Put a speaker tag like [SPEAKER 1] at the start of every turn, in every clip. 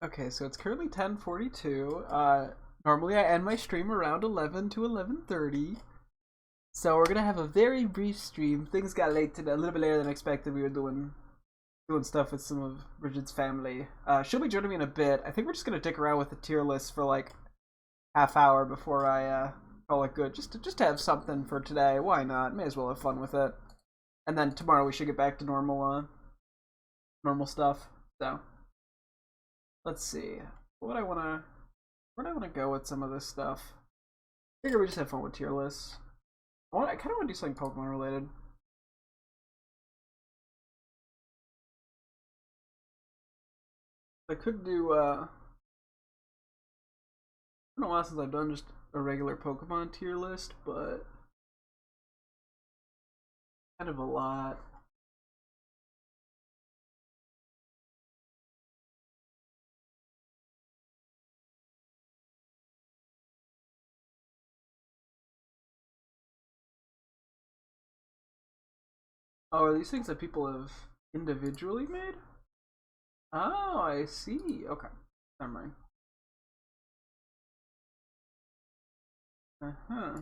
[SPEAKER 1] Okay, so it's currently 10:42. Normally I end my stream around 11 to 11:30. So we're gonna have a very brief stream. Things got late today, a little bit later than expected. We were doing stuff with some of Bridget's family. She'll be joining me in a bit. I think we're just gonna dick around with the tier list for like half hour before I call it good. Just to have something for today. Why not? May as well have fun with it. And then tomorrow we should get back to normal stuff. So let's see. What I wanna where do I wanna go with some of this stuff? I figure we just have fun with tier lists. I kinda wanna do something Pokemon related. I could do been a while since I've done just a regular Pokemon tier list, but kind of a lot. Oh, are these things that people have individually made? Oh, I see. Okay. Never mind. Uh-huh.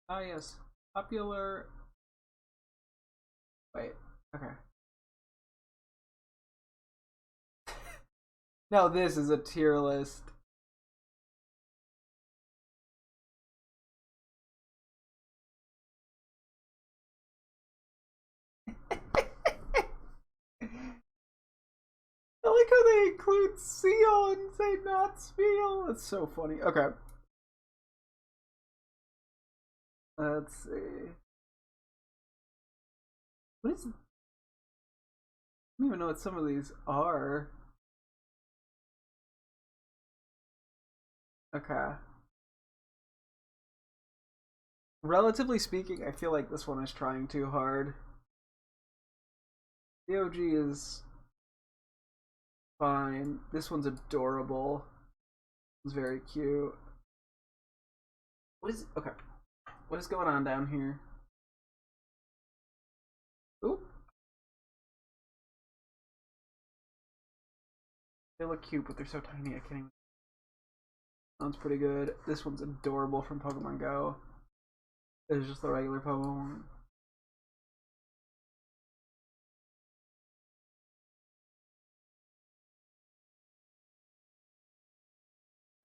[SPEAKER 1] Ah, yes. Popular. Wait. Okay. No, this is a tier list. I like how they include Seal and say not Spiel. It's so funny. Okay. Let's see. What is? I don't even know what some of these are. Okay. Relatively speaking, I feel like this one is trying too hard. The OG is fine. This one's adorable. It's very cute. What is okay? What is going on down here? Oop. They look cute, but they're so tiny I can't even. Sounds pretty good. This one's adorable from Pokemon Go. It's just the regular Pokemon.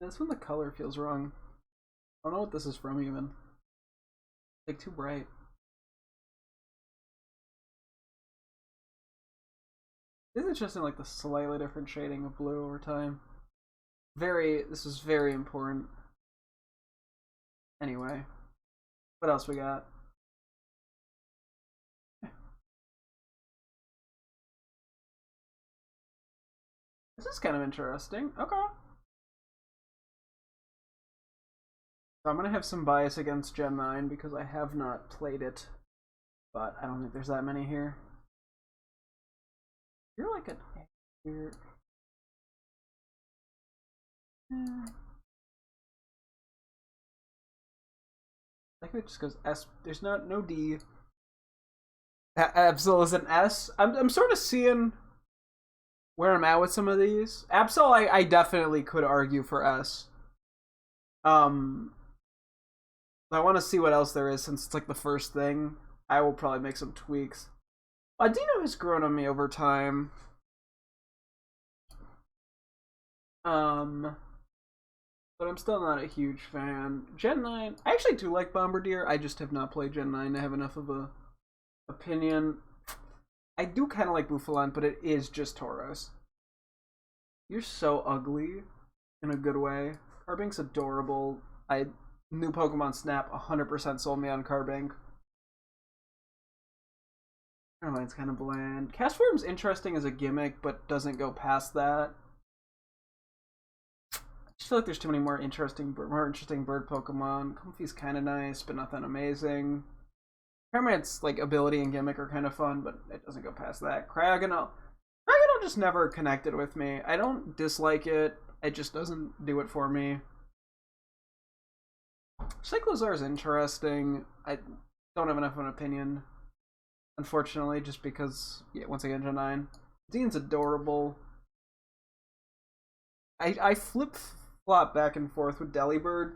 [SPEAKER 1] This one, the color feels wrong. I don't know what this is from even. Like too bright. It's interesting, like the slightly different shading of blue over time. This is very important. Anyway, what else we got? This is kind of interesting. Okay. So I'm gonna have some bias against Gen 9 because I have not played it, but I don't think there's that many here. You're like an you're... I think it just goes S. There's no D. Absol is an S. I'm sort of seeing where I'm at with some of these. Absol, I definitely could argue for S. Um, I want to see what else there is since it's like the first thing. I will probably make some tweaks. Dino has grown on me over time. But I'm still not a huge fan. Gen 9, I actually do like Bombardier. I just have not played Gen 9 to have enough of a opinion. I do kind of like Buffalon, but it is just Tauros. You're so ugly in a good way. Carbank's adorable. New Pokemon Snap 100% sold me on Carbank. It's kind of bland. Castform's interesting as a gimmick, but doesn't go past that. I just feel like there's too many more interesting bird Pokemon. Comfey's kind of nice, but nothing amazing. Paramount's like ability and gimmick are kind of fun, but it doesn't go past that. Cryogonal just never connected with me. I don't dislike it. It just doesn't do it for me. Cyclozar is interesting. I don't have enough of an opinion, unfortunately, just because, yeah, once again, Gen 9. Dean's adorable. I flip flop back and forth with Delibird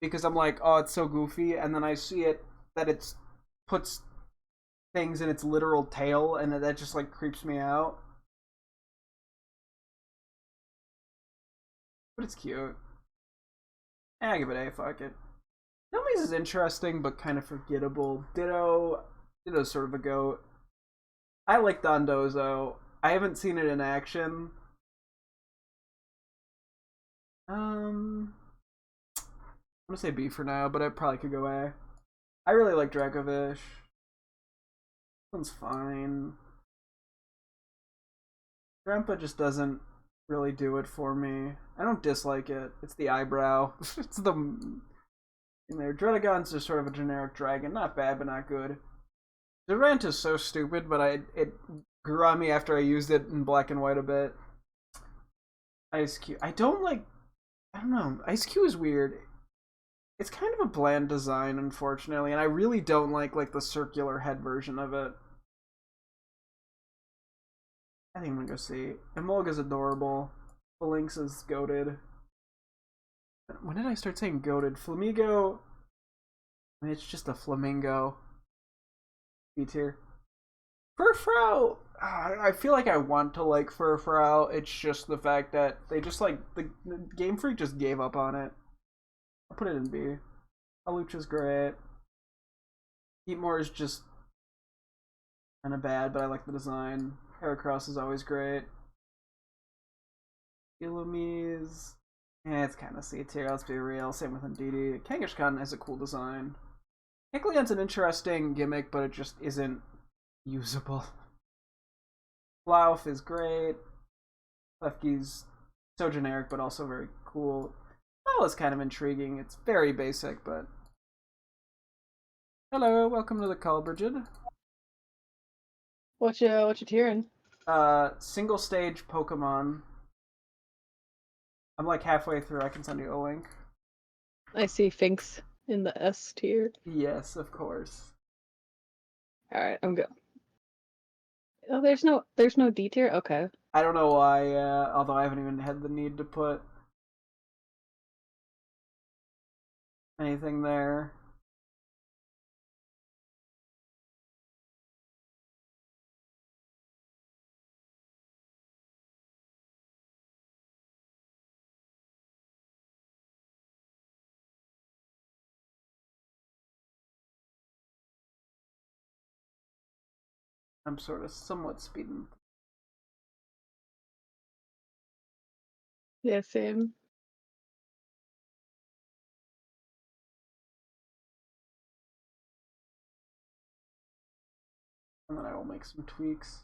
[SPEAKER 1] because I'm like, oh, it's so goofy, and then I see it that it's puts things in its literal tail, and that just like creeps me out. But it's cute. I give it A. Fuck it. Nomies is interesting, but kind of forgettable. Ditto's sort of a goat. I like Dondozo. I haven't seen it in action. I'm gonna say B for now, but I probably could go A. I really like Dracovish. This one's fine. Grandpa just doesn't really do it for me. I don't dislike it. It's the eyebrow. It's the in there. Dredagon's just sort of a generic dragon. Not bad, but not good. Durant is so stupid, but it grew on me after I used it in black and white a bit. Ice Cube. I don't know. Ice Cube is weird. It's kind of a bland design, unfortunately, and I really don't like the circular head version of it. I think I'm gonna go see. Emolga's adorable. Phalanx is goated. When did I start saying goated? Flamigo. I mean, it's just a flamingo. B tier. Furfrou! I feel like I want to like Furfrou. It's just the fact that they just like the Game Freak just gave up on it. I'll put it in B. Alucha's great. Eatmore is just kind of bad, but I like the design. Heracross is always great. Illumise. It's kind of C tier, let's be real. Same with Ndidi. Kangaskhan has a cool design. Hicklion's an interesting gimmick, but it just isn't usable. Lauf is great. Lefky's so generic, but also very cool. Well, it's kind of intriguing. It's very basic, but... Hello, welcome to the call, Bridget.
[SPEAKER 2] What you tearing?
[SPEAKER 1] Single stage Pokemon. I'm like halfway through. I can send you a link.
[SPEAKER 2] I see Finks in the S tier.
[SPEAKER 1] Yes, of course.
[SPEAKER 2] Alright, I'm good. Oh, there's no D tier? Okay.
[SPEAKER 1] I don't know why, although I haven't even had the need to put anything there. I'm sort of somewhat speeding.
[SPEAKER 2] Yeah, same.
[SPEAKER 1] And then I will make some tweaks.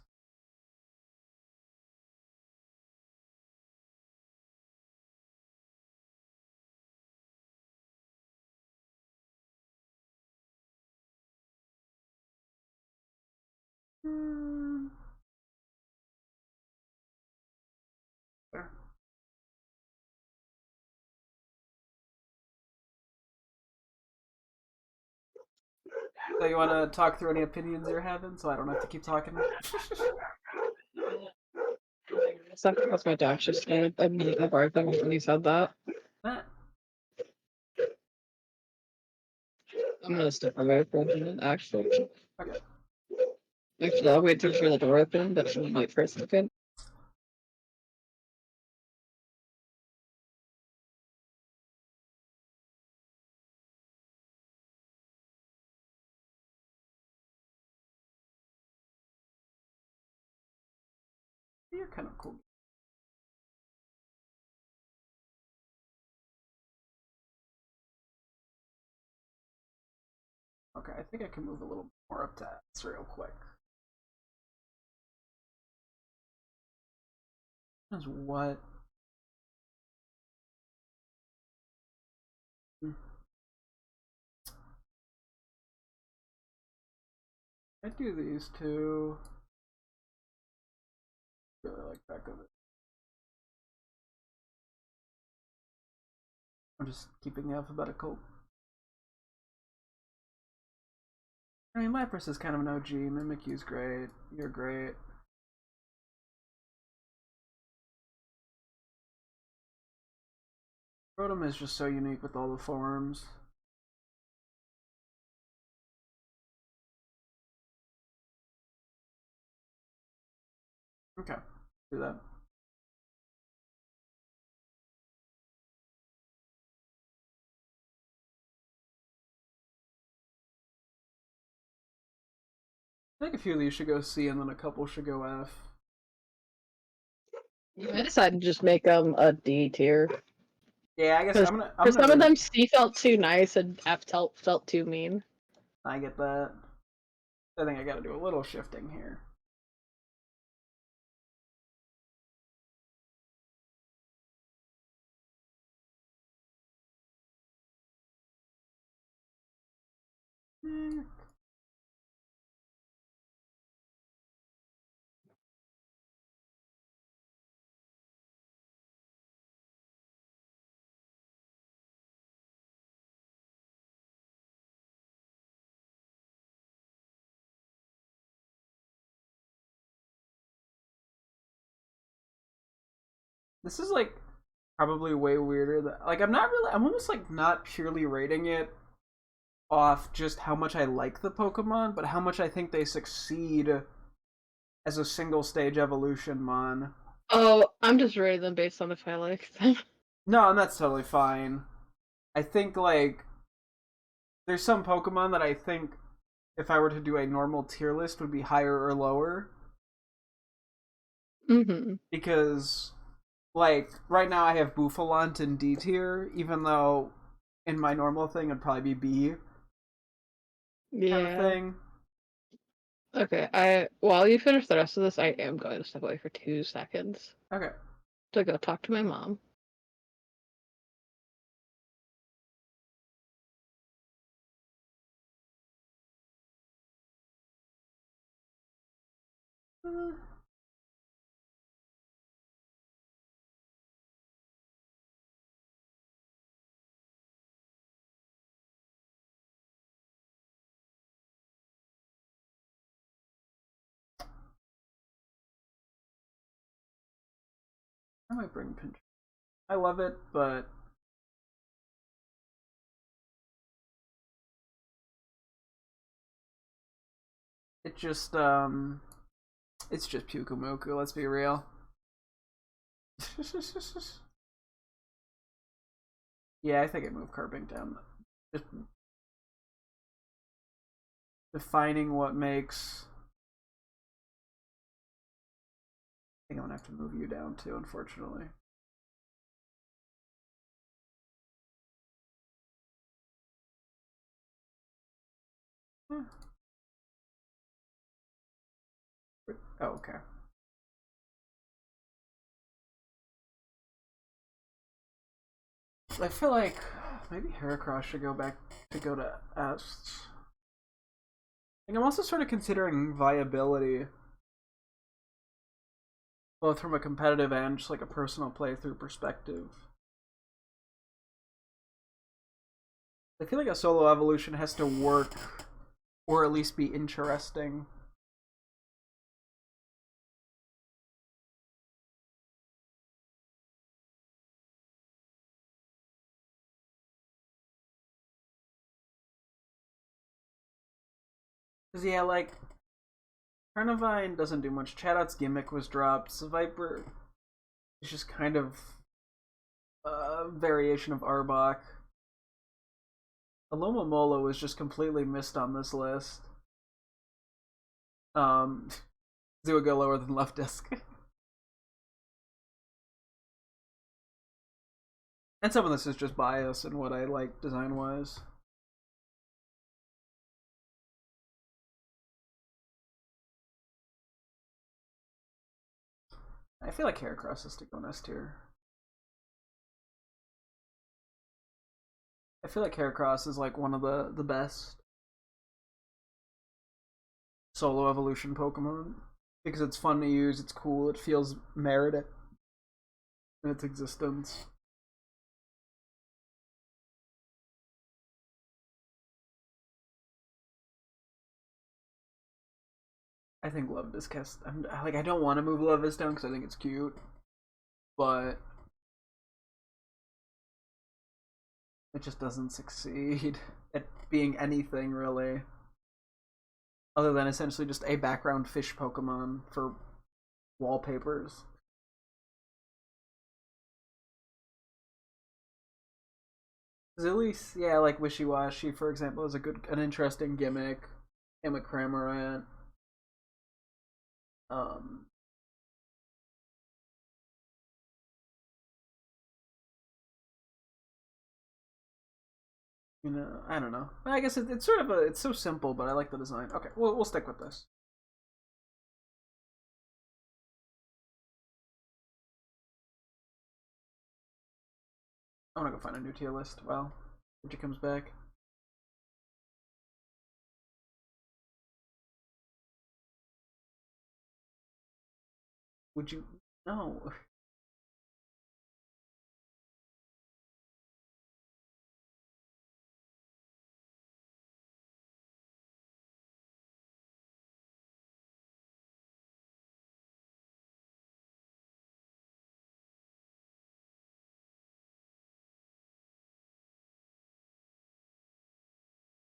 [SPEAKER 1] There. So you want to talk through any opinions you're having, so I don't have to keep talking?
[SPEAKER 2] Something else my dad just said. I immediately barked them when he said that.
[SPEAKER 1] Nah.
[SPEAKER 2] I'm gonna step away from it, actually.
[SPEAKER 1] Okay.
[SPEAKER 2] Actually, I'll wait till for the door open, but I'm wait for a second.
[SPEAKER 1] You're kind of cool. Okay, I think I can move a little more up to S real quick. That's what? I do these two. Really like back of it. I'm just keeping the alphabetical. I mean, Lapras is kind of an OG. Mimikyu's great. You're great. Rotom is just so unique with all the forms. Okay, do that. I think a few of these should go C and then a couple should go F.
[SPEAKER 2] I decided to just make them a D tier.
[SPEAKER 1] Yeah, I guess I'm gonna
[SPEAKER 2] Some of them C felt too nice and F felt too mean.
[SPEAKER 1] I get that. I think I gotta do a little shifting here. This is like probably way weirder than like I'm almost like not purely rating it off just how much I like the Pokemon, but how much I think they succeed as a single stage evolution mon.
[SPEAKER 2] Oh, I'm just rating them based on if I like them.
[SPEAKER 1] No, and that's totally fine. I think like there's some Pokemon that I think if I were to do a normal tier list would be higher or lower.
[SPEAKER 2] Mm-hmm.
[SPEAKER 1] Because like right now I have Buffalant in D tier, even though in my normal thing it'd probably be B kind of
[SPEAKER 2] Yeah.
[SPEAKER 1] thing.
[SPEAKER 2] Okay, while you finish the rest of this, I am going to step away for 2 seconds
[SPEAKER 1] Okay.
[SPEAKER 2] to go talk to my mom.
[SPEAKER 1] I might bring Pinch. I love it, but it just it's just Pyukumuku, let's be real. Yeah, I think I move Carping down. Just defining what makes. I think I'm gonna have to move you down too, unfortunately. Oh, okay. I feel like maybe Heracross should go back to go to S. And I'm also sort of considering viability, both from a competitive and just like a personal playthrough perspective. I feel like a solo evolution has to work, or at least be interesting. Cause yeah, like Carnivine doesn't do much. Chatot gimmick was dropped. So Viper is just kind of a variation of Arbok. Alomomola was just completely missed on this list. It would go lower than Left Disc. And some of this is just bias and what I like design wise. I feel like Heracross is to go next tier. I feel like Heracross is like one of the best solo evolution Pokemon because it's fun to use, it's cool, it feels merited in its existence. I think Love Disc I'm like I don't want to move Love Disc down because I think it's cute, but It just doesn't succeed at being anything really, other than essentially just a background fish Pokemon for wallpapers. Zillies, yeah, like Wishy Washy, for example, is an interesting gimmick. And with Cramorant. Um, I don't know. I guess it's sort of it's so simple, but I like the design. Okay, we'll stick with this. I want to go find a new tier list while Reggie comes back. Would you? No.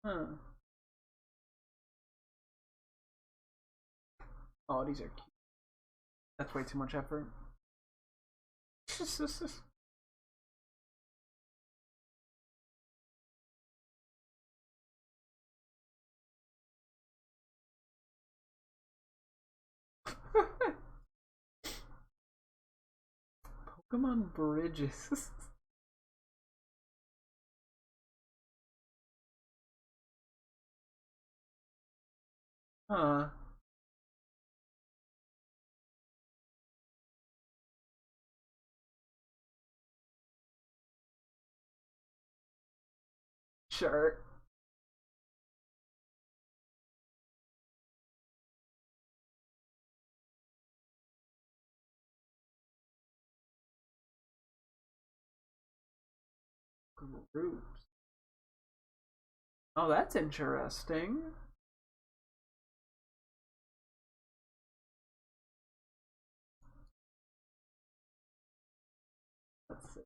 [SPEAKER 1] Huh. Oh, these are cute. That's way too much effort. Pokemon bridges. Huh. Sure. Groups. Oh, that's interesting. Let's see.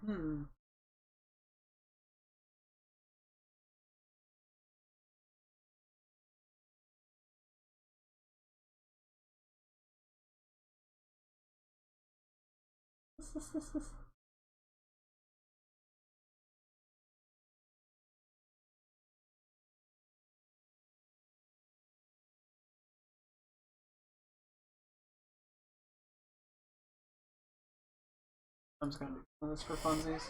[SPEAKER 1] Hmm. I'm just gonna do this for funsies.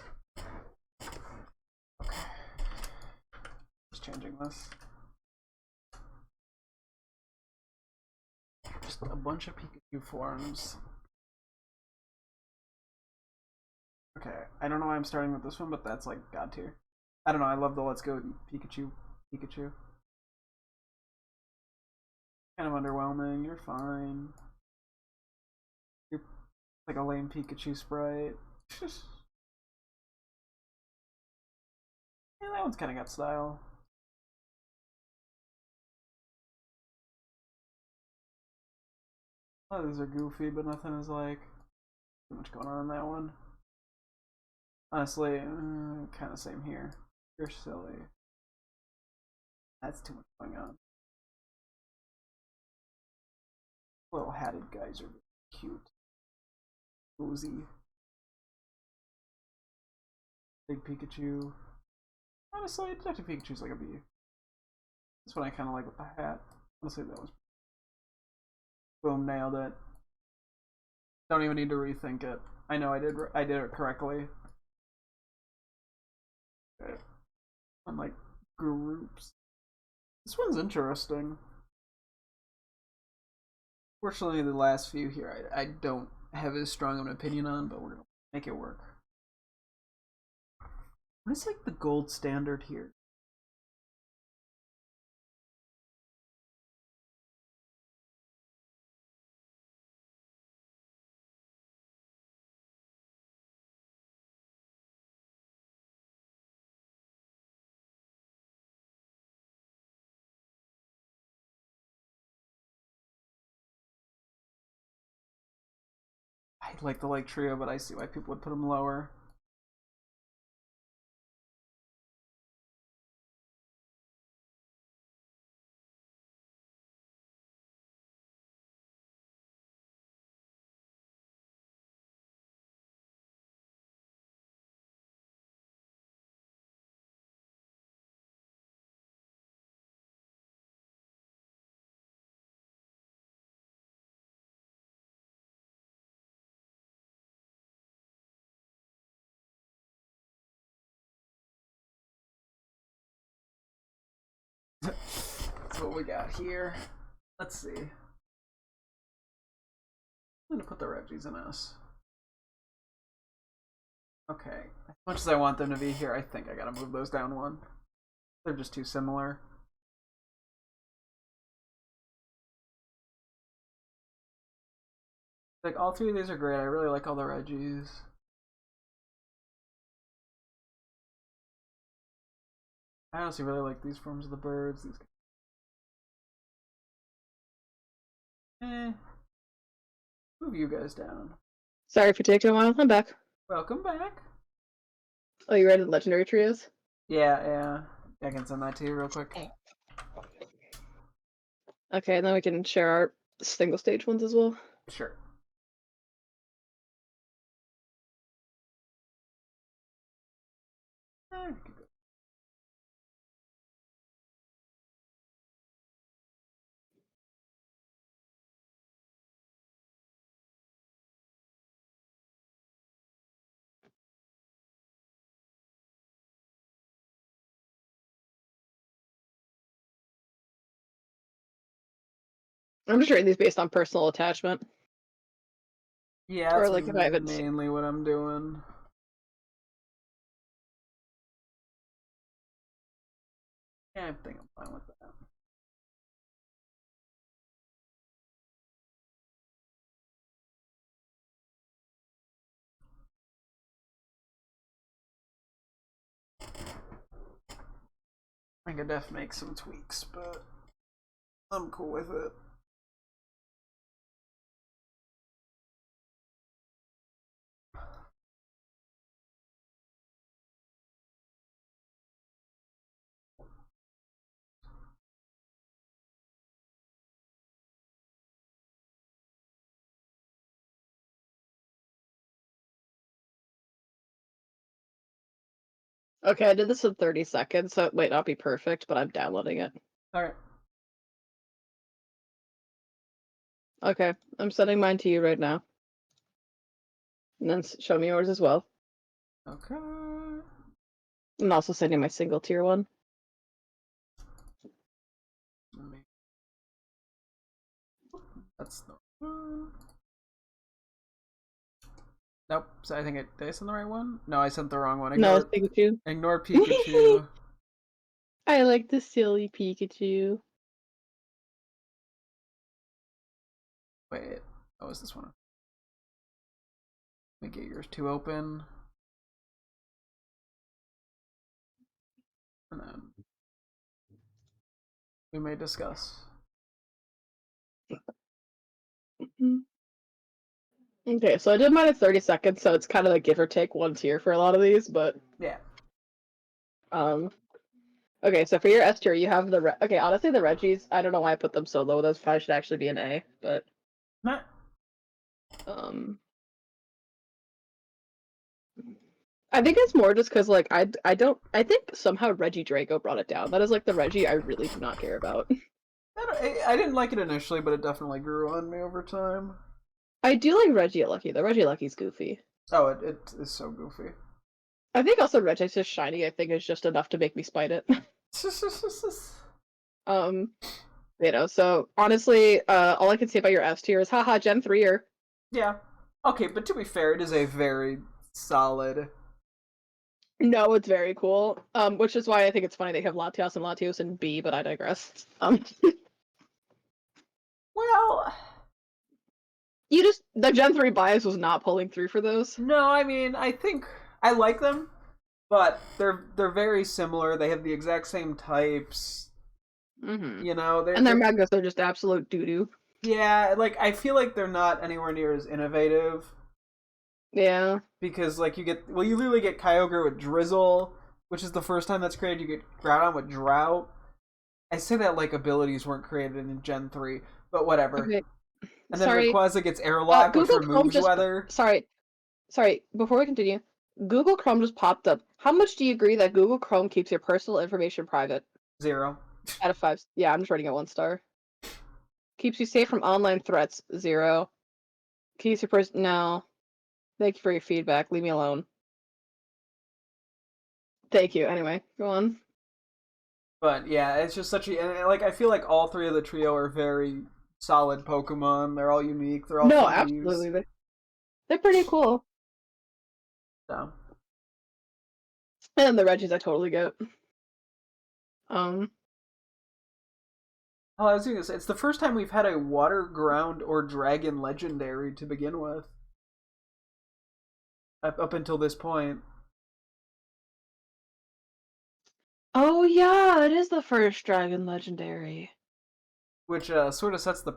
[SPEAKER 1] Just changing this. Just a bunch of Pikachu forms. Okay, I don't know why I'm starting with this one, but that's like god tier. I don't know. I love the Let's Go Pikachu. Pikachu. Kind of underwhelming. You're fine. You're like a lame Pikachu sprite. Yeah, that one's kind of got style. Oh, these are goofy, but nothing is like too much going on in that one. Honestly, kind of same here. You're silly. That's too much going on. Little hatted guys are cute. Cozy. Big Pikachu. Honestly, Detective Pikachu's like a B. That's what I kind of like with the hat. Honestly, that was boom, nailed it. Don't even need to rethink it. I know I did it correctly. Okay. Unlike groups. This one's interesting. Fortunately, the last few here I don't have as strong of an opinion on, but we're gonna make it work. What is like the gold standard here? I like the like trio, but I see why people would put them lower. That's what we got here. Let's see. I'm gonna put the Reggies in S. Okay. As much as I want them to be here, I think I gotta move those down one. They're just too similar. Like, all three of these are great. I really like all the Reggies. I honestly really like these forms of the birds. These. Move you guys down.
[SPEAKER 2] Sorry for taking a while. I'm back.
[SPEAKER 1] Welcome back.
[SPEAKER 2] Oh, you read the legendary trios?
[SPEAKER 1] Yeah. I can send that to you real quick.
[SPEAKER 2] Okay, and then we can share our single stage ones as well.
[SPEAKER 1] Sure.
[SPEAKER 2] I'm just rating these based on personal attachment.
[SPEAKER 1] Yeah,
[SPEAKER 2] Or
[SPEAKER 1] that's
[SPEAKER 2] like if I haven't
[SPEAKER 1] mainly what I'm doing. Yeah, I think I'm fine with that. I could definitely make some tweaks, but I'm cool with it.
[SPEAKER 2] Okay, I did this in 30 seconds, so it might not be perfect, but I'm downloading it.
[SPEAKER 1] Alright.
[SPEAKER 2] Okay, I'm sending mine to you right now. And then show me yours as well.
[SPEAKER 1] Okay.
[SPEAKER 2] I'm also sending my single tier one.
[SPEAKER 1] That's the one. Nope. So I think did I send the right one? No, I sent the wrong one.
[SPEAKER 2] No, it's Pikachu.
[SPEAKER 1] Ignore Pikachu.
[SPEAKER 2] I like the silly Pikachu.
[SPEAKER 1] Wait. Oh, is this one? Let me get yours two open. And then we may discuss.
[SPEAKER 2] Okay, so I did mine in 30 seconds, so it's kind of a give or take one tier for a lot of these, but
[SPEAKER 1] Yeah.
[SPEAKER 2] Okay, so for your S tier, you have the okay. Honestly, the Reggies, I don't know why I put them so low. Those probably should actually be an A, but
[SPEAKER 1] Nah.
[SPEAKER 2] I think it's more just because like I think somehow Reggie Draco brought it down. That is like the Reggie I really do not care about.
[SPEAKER 1] I didn't like it initially, but it definitely grew on me over time.
[SPEAKER 2] I do like Reggie Lucky. The Reggie Lucky's goofy.
[SPEAKER 1] Oh, it is so goofy.
[SPEAKER 2] I think also Reggie's just shiny. I think is just enough to make me spite it. So honestly, all I can say about your S tier is haha Gen 3er.
[SPEAKER 1] Yeah. Okay, but to be fair, it is a very solid.
[SPEAKER 2] No, it's very cool. Which is why I think it's funny they have Latios and B, but I digress.
[SPEAKER 1] Well,
[SPEAKER 2] the Gen 3 bias was not pulling through for those.
[SPEAKER 1] No, I mean, I think I like them, but they're very similar. They have the exact same types.
[SPEAKER 2] Mm-hmm.
[SPEAKER 1] You know,
[SPEAKER 2] and their megas are just absolute doo doo.
[SPEAKER 1] Yeah, like I feel like they're not anywhere near as innovative.
[SPEAKER 2] Yeah.
[SPEAKER 1] Because like you literally get Kyogre with Drizzle, which is the first time that's created. You get Groudon with Drought. I say that like abilities weren't created in Gen 3, but whatever.
[SPEAKER 2] Okay.
[SPEAKER 1] And then
[SPEAKER 2] Sorry.
[SPEAKER 1] Rayquaza gets Airlock, which
[SPEAKER 2] Google Chrome
[SPEAKER 1] removes
[SPEAKER 2] just.
[SPEAKER 1] weather.
[SPEAKER 2] Sorry. Before we continue, Google Chrome just popped up. How much do you agree that Google Chrome keeps your personal information private?
[SPEAKER 1] 0.
[SPEAKER 2] Out of 5. Yeah, I'm just rating it 1 star. Keeps you safe from online threats. 0. Keeps your person. No. Thank you for your feedback. Leave me alone. Thank you. Anyway, go on.
[SPEAKER 1] But yeah, it's just such a like I feel like all three of the trio are very solid Pokemon. They're all unique. They're all
[SPEAKER 2] No,
[SPEAKER 1] fun to use.
[SPEAKER 2] absolutely. They're pretty cool.
[SPEAKER 1] So.
[SPEAKER 2] And the Reggies I totally get. Um.
[SPEAKER 1] Oh, I was gonna say it's the first time we've had a water, ground, or dragon legendary to begin with. Up until this point,
[SPEAKER 2] Oh yeah, it is the first Dragon Legendary.
[SPEAKER 1] which sort of sets the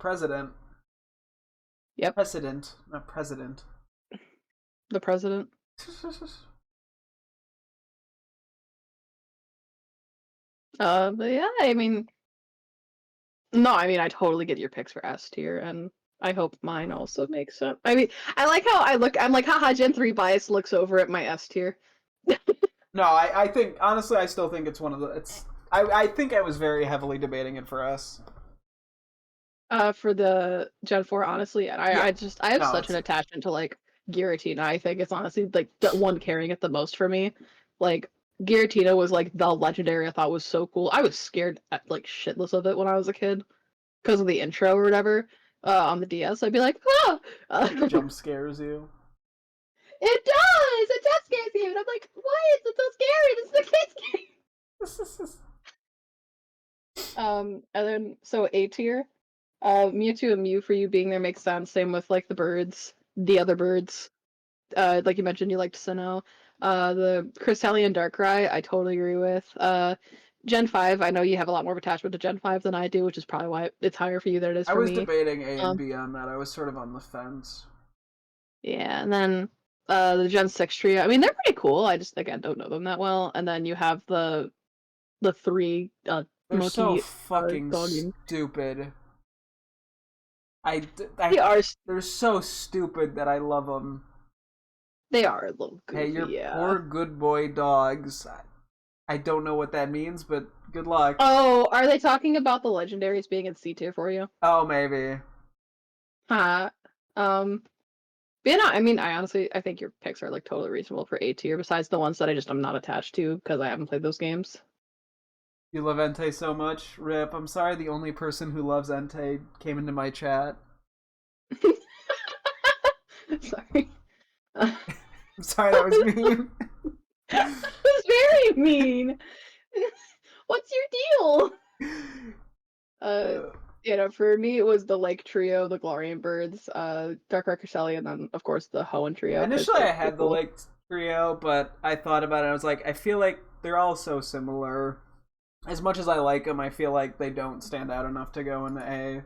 [SPEAKER 2] Yep,
[SPEAKER 1] precedent, not president.
[SPEAKER 2] the president. But yeah, I mean, no, I mean, I totally get your picks for S tier, and I hope mine also makes sense. I mean, I like how I look. I'm like, haha, Gen 3 bias looks over at my S tier.
[SPEAKER 1] No, I think honestly, I still think it's one of the. I think I was very heavily debating it for us.
[SPEAKER 2] For the Gen 4, honestly, and
[SPEAKER 1] Yeah,
[SPEAKER 2] I have
[SPEAKER 1] no,
[SPEAKER 2] such an
[SPEAKER 1] it's
[SPEAKER 2] attachment to like Giratina. I think it's honestly like the one carrying it the most for me. Like Giratina was like the legendary I thought was so cool. I was scared like shitless of it when I was a kid because of the intro or whatever on the DS. I'd be like, ah!
[SPEAKER 1] jump scares you.
[SPEAKER 2] It does! It does scare you! And I'm like, why is it so scary? This is a kid's game! And then, so A tier. Mewtwo and Mew for you being there makes sense. Same with, like, the birds. The other birds. Like you mentioned, you liked Sinnoh. The Crystallian Darkrai, I totally agree with. Gen 5, I know you have a lot more of attachment to Gen 5 than I do, which is probably why it's higher for you than it is
[SPEAKER 1] I
[SPEAKER 2] for
[SPEAKER 1] was
[SPEAKER 2] me.
[SPEAKER 1] debating A and
[SPEAKER 2] Um,
[SPEAKER 1] B on that. I was sort of on the fence.
[SPEAKER 2] Yeah, and then the Gen 6 trio. I mean, they're pretty cool. I just again don't know them that well. And then you have the three
[SPEAKER 1] They're so
[SPEAKER 2] monkey
[SPEAKER 1] fucking
[SPEAKER 2] doggy.
[SPEAKER 1] stupid.
[SPEAKER 2] They are
[SPEAKER 1] they're so stupid that I love them.
[SPEAKER 2] they are a little
[SPEAKER 1] Hey,
[SPEAKER 2] goofy,
[SPEAKER 1] you're
[SPEAKER 2] yeah.
[SPEAKER 1] poor good boy dogs. I don't know what that means, but good luck.
[SPEAKER 2] Oh, are they talking about the legendaries being in C tier for you?
[SPEAKER 1] Oh, maybe.
[SPEAKER 2] Huh. Um but yeah, no, I mean I think your picks are like totally reasonable for A tier, besides the ones that I'm not attached to because I haven't played those games.
[SPEAKER 1] You love Entei so much. Rip. I'm sorry the only person who loves Entei came into my chat.
[SPEAKER 2] Sorry.
[SPEAKER 1] I'm sorry that was mean.
[SPEAKER 2] That was very mean. What's your deal? Uh, for me, it was the Lake Trio, the Glorian Birds, Dark Archer Sally, and then, of course, the Hoenn Trio, because
[SPEAKER 1] Initially,
[SPEAKER 2] they're
[SPEAKER 1] I
[SPEAKER 2] pretty
[SPEAKER 1] had the
[SPEAKER 2] cool.
[SPEAKER 1] Lake Trio, but I thought about it. I was like, I feel like they're all so similar. As much as I like them, I feel like they don't stand out enough to go into A.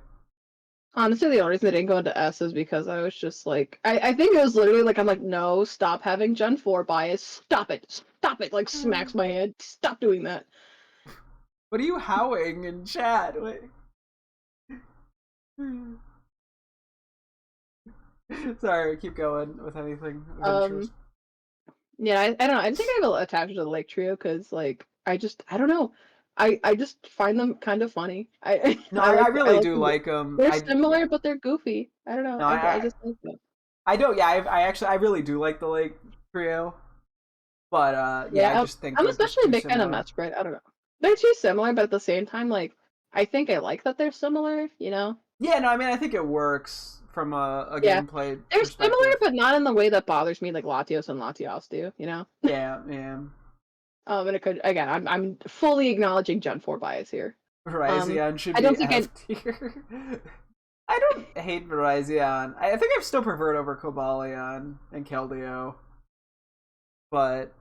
[SPEAKER 2] Honestly, the only reason they didn't go into S is because I was just like, I think it was literally like, I'm like, no, stop having Gen 4 bias. Stop it, like, smacks my head. Stop doing that.
[SPEAKER 1] What are you howling in chat? Sorry, keep going with anything of interest.
[SPEAKER 2] Um, yeah, I don't know. I think I have a attachment to the Lake Trio because, like, I don't know. I just find them kind of funny.
[SPEAKER 1] No,
[SPEAKER 2] I
[SPEAKER 1] I
[SPEAKER 2] I
[SPEAKER 1] really
[SPEAKER 2] like
[SPEAKER 1] do
[SPEAKER 2] them.
[SPEAKER 1] like them.
[SPEAKER 2] They're similar, but they're goofy. I don't know.
[SPEAKER 1] No,
[SPEAKER 2] I just like them.
[SPEAKER 1] I don't. Yeah, I actually, I really do like the Lake Trio, but yeah, I
[SPEAKER 2] Yeah,
[SPEAKER 1] just think
[SPEAKER 2] I'm
[SPEAKER 1] they're just
[SPEAKER 2] especially a
[SPEAKER 1] too
[SPEAKER 2] big fan of
[SPEAKER 1] similar.
[SPEAKER 2] Mesprit. I don't know. They're too similar, but at the same time, like, I think I like that they're similar, you know?
[SPEAKER 1] Yeah, no, I mean, I think it works from a
[SPEAKER 2] Yeah.
[SPEAKER 1] gameplay
[SPEAKER 2] They're similar,
[SPEAKER 1] perspective.
[SPEAKER 2] but not in the way that bothers me like Latios and Latios do, you know?
[SPEAKER 1] Yeah, yeah.
[SPEAKER 2] And it could again, I'm fully acknowledging Gen 4 bias here.
[SPEAKER 1] Virizion should
[SPEAKER 2] I don't
[SPEAKER 1] be
[SPEAKER 2] think
[SPEAKER 1] F tier. I don't hate Virizion. I think I still prefer it over Cobalion and Keldeo. But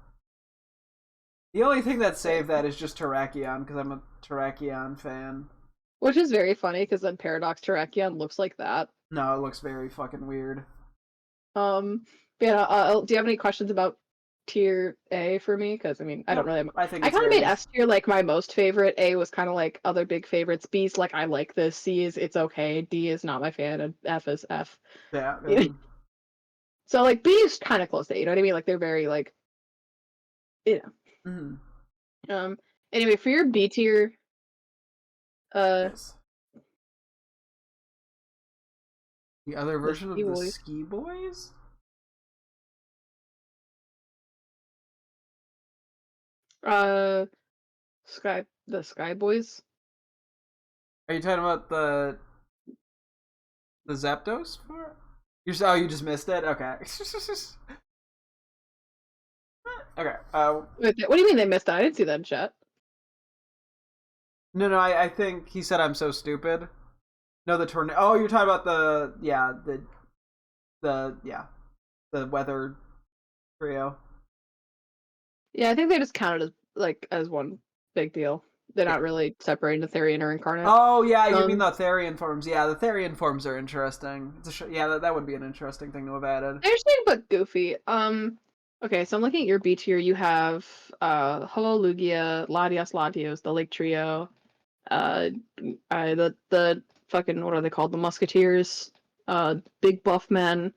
[SPEAKER 1] the only thing that saved that is just Terrakion, because I'm a Terrakion fan.
[SPEAKER 2] which is very funny because then Paradox Terrakion looks like that.
[SPEAKER 1] No, it looks very fucking weird.
[SPEAKER 2] Um Yeah, do you have any questions about tier A for me? Because I mean, I don't
[SPEAKER 1] Nope.
[SPEAKER 2] really have.
[SPEAKER 1] I think
[SPEAKER 2] I
[SPEAKER 1] it's
[SPEAKER 2] kind of made
[SPEAKER 1] very.
[SPEAKER 2] S tier like my most favorite. A was kind of like other big favorites. B's like I like this. C is it's okay. D is not my fan, and F is F.
[SPEAKER 1] Yeah. Yeah.
[SPEAKER 2] So like B is kind of close to A. You know what I mean? Like they're very like you
[SPEAKER 1] Mm-hmm.
[SPEAKER 2] know. Anyway, for your B tier, uh,
[SPEAKER 1] Yes. The other
[SPEAKER 2] the
[SPEAKER 1] version
[SPEAKER 2] Ski
[SPEAKER 1] of the
[SPEAKER 2] Boys,
[SPEAKER 1] Ski Boys?
[SPEAKER 2] uh, the Sky Boys.
[SPEAKER 1] Are you talking about the Zapdos part? Oh, you just missed it. Okay. Okay.
[SPEAKER 2] Wait, what do you mean they missed that? I didn't see that in chat.
[SPEAKER 1] No, no. I think he said I'm so stupid. No, the tornado. Oh, you're talking about the the weather trio.
[SPEAKER 2] Yeah, I think they just counted as like as one big deal. They're
[SPEAKER 1] Yeah.
[SPEAKER 2] not really separating the Therian or Incarnate.
[SPEAKER 1] Oh yeah, you mean
[SPEAKER 2] Um,
[SPEAKER 1] the Therian forms? Yeah, the Therian forms are interesting. Yeah, that would be an interesting thing to have added.
[SPEAKER 2] interesting but goofy. Okay, so I'm looking at your B tier. You have Ho Lugia, Latios Latios, the Lake Trio, uh, the fucking what are they called? The Musketeers, Big Buff Men,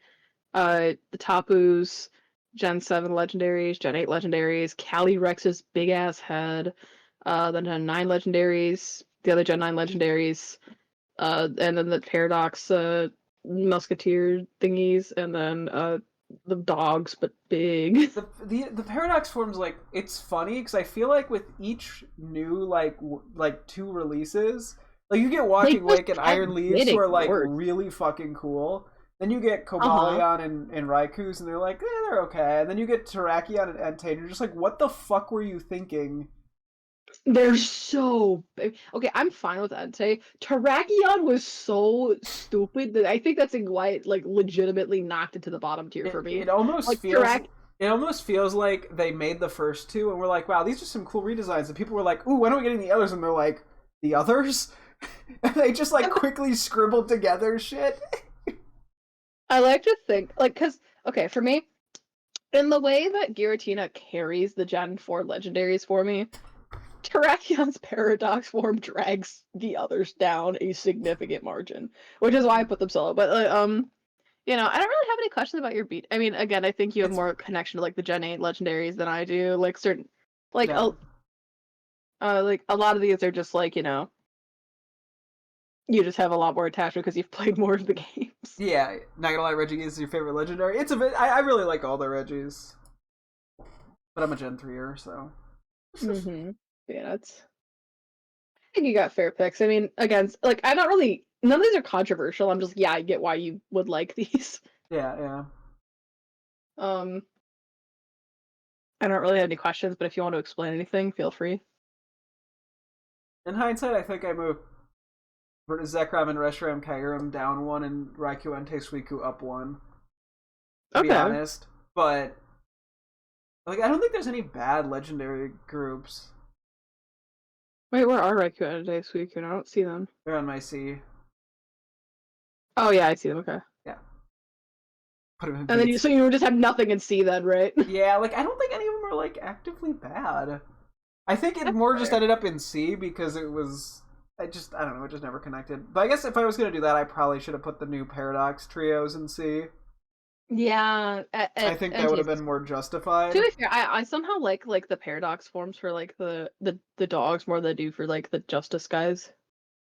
[SPEAKER 2] the Tapus, Gen 7 legendaries, Gen 8 legendaries, Calyrex's big ass head, the Gen 9 legendaries, the other Gen 9 legendaries, and then the Paradox Musketeer thingies, and then the dogs, but big.
[SPEAKER 1] The paradox forms, like, it's funny because I feel like with each new like two releases, like you get
[SPEAKER 2] They
[SPEAKER 1] Walking
[SPEAKER 2] just
[SPEAKER 1] Wake and
[SPEAKER 2] kept
[SPEAKER 1] Iron Leaves who
[SPEAKER 2] getting
[SPEAKER 1] are like
[SPEAKER 2] worse.
[SPEAKER 1] really fucking cool. Then you get
[SPEAKER 2] Uh-huh.
[SPEAKER 1] Cobalion and Raikous and they're like, they're okay. And then you get Terrakion and Entei and you're just like, what the fuck were you thinking?
[SPEAKER 2] They're so big. Okay, I'm fine with Entei. Terrakion was so stupid that I think that's why it like legitimately knocked it to the bottom tier for
[SPEAKER 1] It
[SPEAKER 2] me.
[SPEAKER 1] it almost
[SPEAKER 2] Like
[SPEAKER 1] feels it almost feels like they made the first two and we're like, wow, these are some cool redesigns. And people were like, ooh, when are we getting the others? And they're like, the others? And they just like quickly scribbled together shit.
[SPEAKER 2] I like to think like because okay for me in the way that Giratina carries the Gen 4 legendaries for me, Terrakion's Paradox form drags the others down a significant margin, which is why I put them solo. But I don't really have any questions about your beat. I mean, again, I think you have
[SPEAKER 1] It's
[SPEAKER 2] more connection to like the Gen 8 legendaries than I do. Like certain, like
[SPEAKER 1] yeah.
[SPEAKER 2] like a lot of these are just like you just have a lot more attachment because you've played more of the games.
[SPEAKER 1] Yeah, not gonna lie, Reggie is your favorite legendary. It's a bit. I really like all the Reggies, but I'm a Gen 3er, so.
[SPEAKER 2] Mm-hmm. Yeah, that's. I think you got fair picks. I mean, again, like I don't really. None of these are controversial. I'm just I get why you would like these.
[SPEAKER 1] Yeah, yeah.
[SPEAKER 2] Um, I don't really have any questions, but if you want to explain anything, feel free.
[SPEAKER 1] In hindsight, I think I moved Zekrom and Reshiram Kyurem down one and Raikou and Suiku up one, to be
[SPEAKER 2] Okay.
[SPEAKER 1] honest. But like, I don't think there's any bad legendary groups.
[SPEAKER 2] Wait, where are Raikou and Suicune? I don't see them.
[SPEAKER 1] They're on my C.
[SPEAKER 2] Oh yeah, I see them. Okay.
[SPEAKER 1] Yeah, put them in
[SPEAKER 2] And then
[SPEAKER 1] beats.
[SPEAKER 2] you just have nothing in C then, right?
[SPEAKER 1] Yeah, like I don't think any of them are like actively bad. I think it
[SPEAKER 2] That's
[SPEAKER 1] more just
[SPEAKER 2] fair.
[SPEAKER 1] ended up in C because it was. I don't know. It just never connected. But I guess if I was gonna do that, I probably should have put the new Paradox trios in C.
[SPEAKER 2] Yeah,
[SPEAKER 1] I think that would have been more
[SPEAKER 2] to
[SPEAKER 1] justified.
[SPEAKER 2] be fair, I somehow like the paradox forms for like the dogs more than I do for like the justice guys.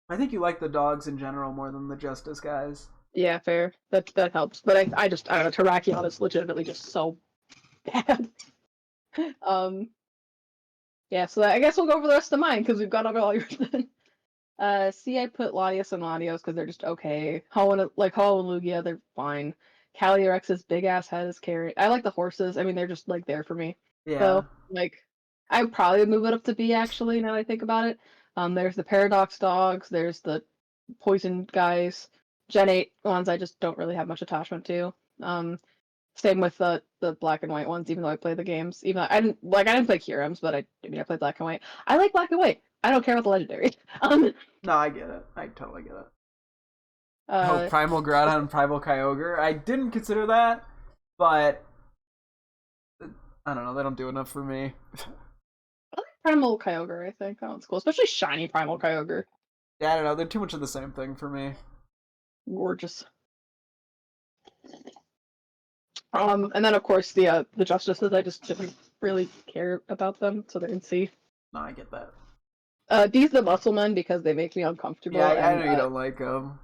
[SPEAKER 1] I think you like the dogs in general more than the Justice guys.
[SPEAKER 2] Yeah, fair. That helps. But I don't know, Terrakion is legitimately just so bad. Um yeah, so I guess we'll go over the rest of mine because we've got over all yours then. C, I put Latios and Latios because they're just okay. Ho and Lugia, they're fine. Calyrex's big ass head is carry. I like the horses. I mean, they're just like there for me.
[SPEAKER 1] Yeah.
[SPEAKER 2] So like, I would probably move it up to B actually. Now that I think about it. There's the Paradox dogs. There's the Poison guys. Gen 8 ones I just don't really have much attachment to. Same with the black and white ones. Even though I play the games, even though I didn't play Kyurems, but I mean I played black and white. I like black and white. I don't care about the legendary. Um,
[SPEAKER 1] No, I get it. I totally get it. Oh,
[SPEAKER 2] uh,
[SPEAKER 1] Primal Groudon and Primal Kyogre. I didn't consider that, but I don't know. They don't do enough for me.
[SPEAKER 2] I like Primal Kyogre, I think. That one's cool. Especially shiny Primal Kyogre.
[SPEAKER 1] Yeah, I don't know. They're too much of the same thing for me.
[SPEAKER 2] Gorgeous. And then of course the Justices, I just didn't really care about them, so they're in C.
[SPEAKER 1] No, I get that.
[SPEAKER 2] D's the Musclemen because they make me uncomfortable.
[SPEAKER 1] Yeah, I
[SPEAKER 2] and,
[SPEAKER 1] know you don't like them.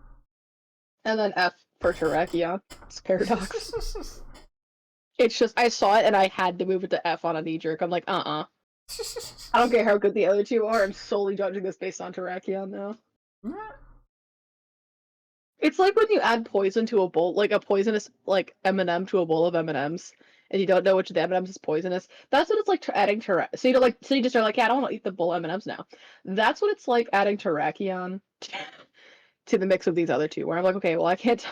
[SPEAKER 2] And then F for Terrakion. It's Paradox. It's just, I saw it and I had to move it to F on a knee jerk. I'm like, I don't care how good the other two are, I'm solely judging this based on Terrakion now. It's like when you add poison to a bowl, like a poisonous like M&M to a bowl of M&Ms, and you don't know which of the M&Ms is poisonous. That's what it's like adding Terrakion. So you don't like, so you just are like, yeah, I don't want to eat the bowl of M&Ms now. That's what it's like adding Terrakion to the mix of these other two, where I'm like, okay, well I can't.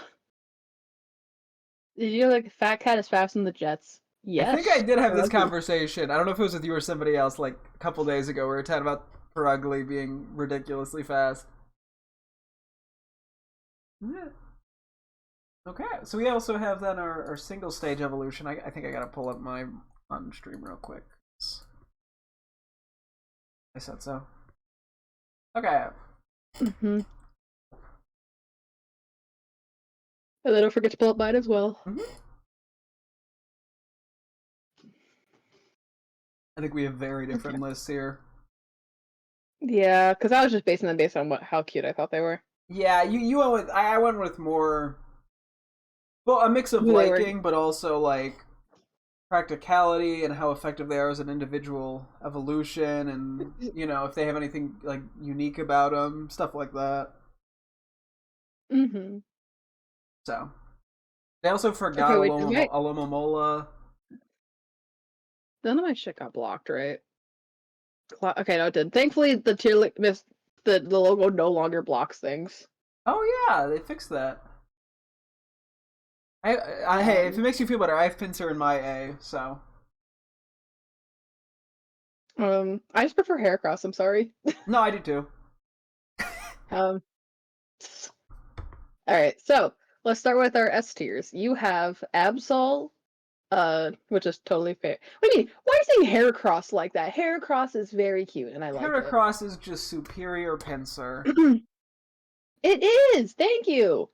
[SPEAKER 2] Did you know like Fat Cat is faster than the Jets? Yes.
[SPEAKER 1] I think I did have this conversation. I don't know if it was with you or somebody else, like a couple days ago, where we were talking about Perugly being ridiculously fast. Yeah. Okay, so we also have then our single stage evolution. I think I gotta pull up my on stream real quick. I said so. Okay.
[SPEAKER 2] And then don't forget to pull up mine as well.
[SPEAKER 1] I think we have very different lists here.
[SPEAKER 2] Yeah, because I was just basing them based on how cute I thought they were.
[SPEAKER 1] Yeah, you went with I went with more, well, a mix of liking, but also like practicality and how effective they are as an individual evolution, and you know if they have anything like unique about them, stuff like that. So they also forgot Alomomola.
[SPEAKER 2] None of my shit got blocked, right? Okay, no, it did. Thankfully, the tier list, the logo no longer blocks things.
[SPEAKER 1] Oh yeah, they fixed that. Hey, if it makes you feel better, I have Pinsir in my A, so.
[SPEAKER 2] I just prefer Heracross. I'm sorry.
[SPEAKER 1] No, I do too.
[SPEAKER 2] All right, so let's start with our S tiers. You have Absol, which is totally fair. What do you mean? Why are you saying Heracross like that? Heracross is very cute, and I like it.
[SPEAKER 1] Heracross is just superior Pinsir.
[SPEAKER 2] It is. Thank you.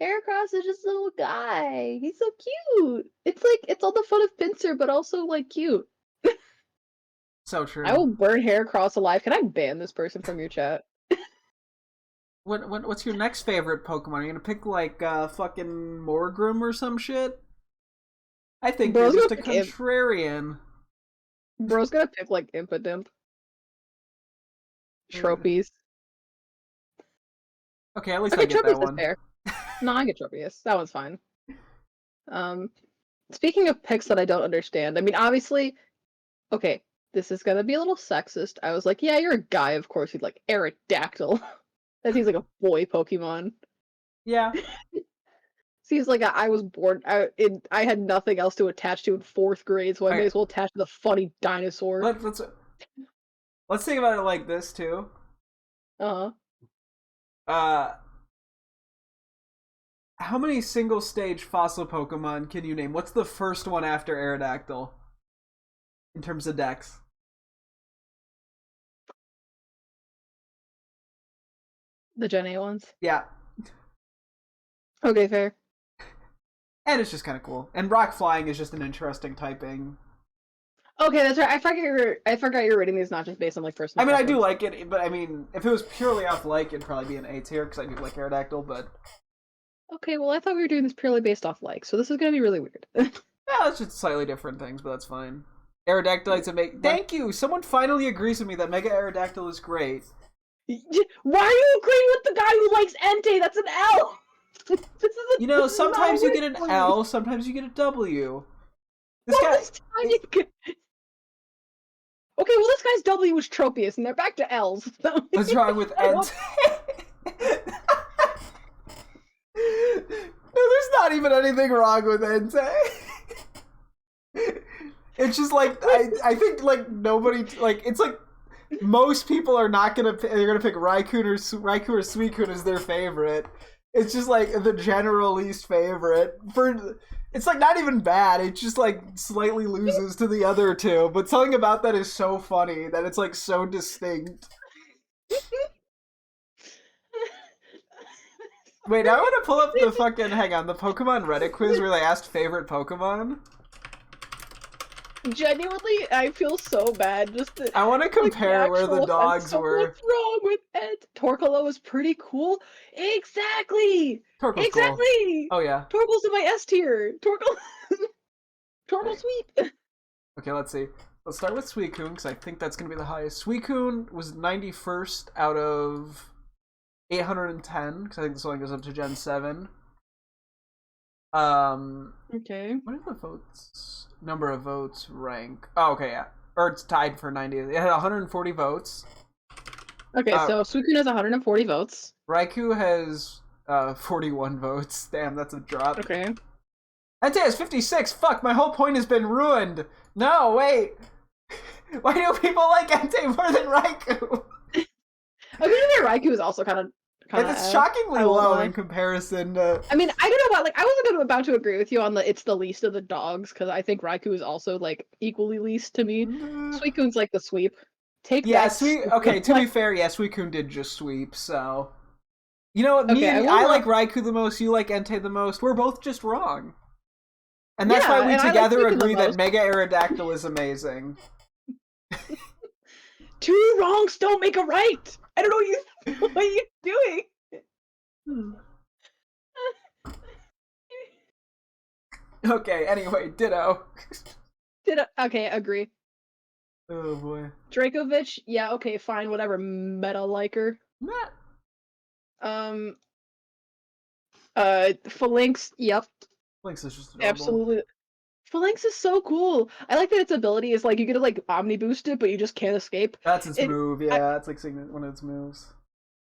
[SPEAKER 2] Heracross is just a little guy. He's so cute. It's like it's all the fun of Pinsir, but also like cute.
[SPEAKER 1] So true.
[SPEAKER 2] I will burn Heracross alive. Can I ban this person from your chat?
[SPEAKER 1] What's your next favorite Pokemon? Are you gonna pick like fucking Morgrem or some shit? I think you're just a contrarian.
[SPEAKER 2] Bro's gonna pick like Impidimp. Tropies.
[SPEAKER 1] Okay, at least I get that one.
[SPEAKER 2] Fair. No, I get Tropius. That one's fine. Speaking of picks that I don't understand, I mean, obviously, okay, this is gonna be a little sexist. I was like, yeah, you're a guy, of course you'd like Aerodactyl. That seems like a boy Pokemon.
[SPEAKER 1] Yeah.
[SPEAKER 2] Seems like I was born. I had nothing else to attach to in 4th grade, so I may as well attach to the funny dinosaur.
[SPEAKER 1] Let's think about it like this too. How many single stage fossil Pokemon can you name? What's the first one after Aerodactyl in terms of dex?
[SPEAKER 2] The Gen A ones?
[SPEAKER 1] Yeah.
[SPEAKER 2] Okay, fair.
[SPEAKER 1] And it's just kind of cool. And rock flying is just an interesting typing.
[SPEAKER 2] Okay, that's right. I forgot you're rating these not just based on like first.
[SPEAKER 1] I mean, I do like it, but I mean, if it was purely off like, it'd probably be an A tier because I do like Aerodactyl. But
[SPEAKER 2] okay, well, I thought we were doing this purely based off like, so this is gonna be really weird.
[SPEAKER 1] Yeah, it's just slightly different things, but that's fine. Aerodactyl is amazing. Thank you. Someone finally agrees with me that Mega Aerodactyl is great.
[SPEAKER 2] Why are you agreeing with the guy who likes Entei? That's an L.
[SPEAKER 1] Sometimes you get an L, sometimes you get a W.
[SPEAKER 2] Okay, well, this guy's W was Tropius, and they're back to L's.
[SPEAKER 1] What's wrong with Entei? No, there's not even anything wrong with Entei. It's just like I think like nobody like it's like most people are not they're gonna pick Raikou or Suicune as their favorite. It's just like the general least favorite. It's like not even bad. It just like slightly loses to the other two. But something about that is so funny that it's like so distinct. Wait, now I want to pull up the fucking hang on the Pokemon Reddit quiz where they asked favorite Pokemon.
[SPEAKER 2] Genuinely, I feel so bad. Just the,
[SPEAKER 1] I want to
[SPEAKER 2] like the
[SPEAKER 1] compare where the
[SPEAKER 2] actual offense.
[SPEAKER 1] dogs
[SPEAKER 2] So
[SPEAKER 1] were.
[SPEAKER 2] what's wrong with Ed? Torkola was pretty cool. Exactly.
[SPEAKER 1] Torkoal's cool.
[SPEAKER 2] Exactly.
[SPEAKER 1] Oh yeah.
[SPEAKER 2] Torkoal's in my S tier. Torkoal
[SPEAKER 1] Right.
[SPEAKER 2] sweep.
[SPEAKER 1] Okay, let's see. Let's start with Suicune because I think that's gonna be the highest. Suicune was 91st out of 810 because I think this only goes up to Gen 7.
[SPEAKER 2] Okay.
[SPEAKER 1] What are the votes? Number of votes rank. Oh, okay, yeah. Or it's tied for 90. It had 140 votes.
[SPEAKER 2] Okay, so Suicune has 140 votes.
[SPEAKER 1] Raikou has 41 votes. Damn, that's a drop.
[SPEAKER 2] Okay.
[SPEAKER 1] Entei has 56. Fuck, my whole point has been ruined. No, wait. Why do people like Entei more than Raikou?
[SPEAKER 2] I mean, Raikou is also kind of.
[SPEAKER 1] It's shockingly low in comparison to.
[SPEAKER 2] I mean, I don't know what. Like, I wasn't about to agree with you on the it's the least of the dogs because I think Raikou is also like equally least to me. Suicune's like the sweep. Take that.
[SPEAKER 1] Okay, to be fair, yeah, Suicune did just sweep, so. You know what?
[SPEAKER 2] Okay,
[SPEAKER 1] I like Raikou the most, you like Entei the most. We're both just wrong. And that's why we together agree that Mega Aerodactyl is amazing.
[SPEAKER 2] Two wrongs don't make a right. I don't know what you're doing.
[SPEAKER 1] Okay, anyway, Ditto.
[SPEAKER 2] Okay, agree.
[SPEAKER 1] Oh boy.
[SPEAKER 2] Dracovic, yeah, okay, fine, whatever. Meta liker.
[SPEAKER 1] Nah.
[SPEAKER 2] Phalanx, yep.
[SPEAKER 1] Phalanx is just adorable.
[SPEAKER 2] Absolutely. Phalanx is so cool. I like that its ability is like you get to like Omni boost it, but you just can't escape.
[SPEAKER 1] That's its move, yeah. It's like one of its moves.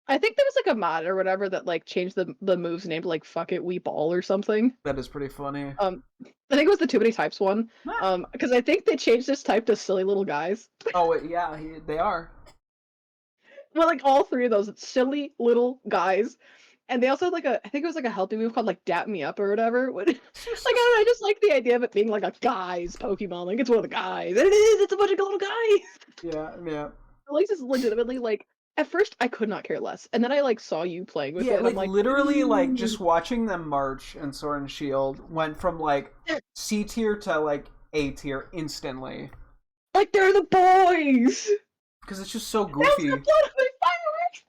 [SPEAKER 2] I think there was like a mod or whatever that like changed the move's name to like fuck it, we ball or something.
[SPEAKER 1] That is pretty funny.
[SPEAKER 2] I think it was the too many types one. Because I think they changed this type to silly little guys.
[SPEAKER 1] Oh yeah, they are.
[SPEAKER 2] Well, like all three of those silly little guys. And they also had like I think it was like a healthy move called like Dap Me Up or whatever. Like I just like the idea of it being like a guy's Pokemon. Like it's one of the guys. And it's a bunch of little guys.
[SPEAKER 1] Yeah.
[SPEAKER 2] Phalanx is legitimately like at first I could not care less. And then I like saw you playing with it.
[SPEAKER 1] Yeah,
[SPEAKER 2] And I'm like
[SPEAKER 1] literally like just watching them march in Sword and Shield went from like C tier to like A tier instantly.
[SPEAKER 2] Like they're the boys!
[SPEAKER 1] Because it's just so goofy.
[SPEAKER 2] That's the plot of my fireworks!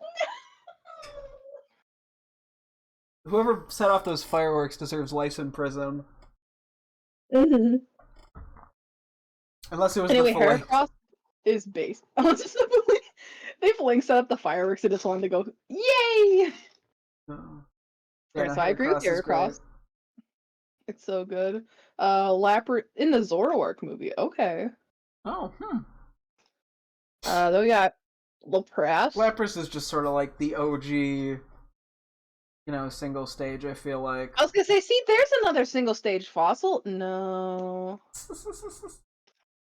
[SPEAKER 1] Whoever set off those fireworks deserves life in prison.
[SPEAKER 2] Mm-hmm.
[SPEAKER 1] Unless it was
[SPEAKER 2] anyway,
[SPEAKER 1] the
[SPEAKER 2] Heracross is based. They Phalanx set up the fireworks and just wanted to go, yay!
[SPEAKER 1] Yeah,
[SPEAKER 2] so I agree with Heracross. It's so good. Lapras in the Zoroark movie. Okay.
[SPEAKER 1] Oh,
[SPEAKER 2] Then we got Lapras.
[SPEAKER 1] Lapras is just sort of like the OG, single stage, I feel like.
[SPEAKER 2] I was gonna say, see, there's another single stage fossil. No.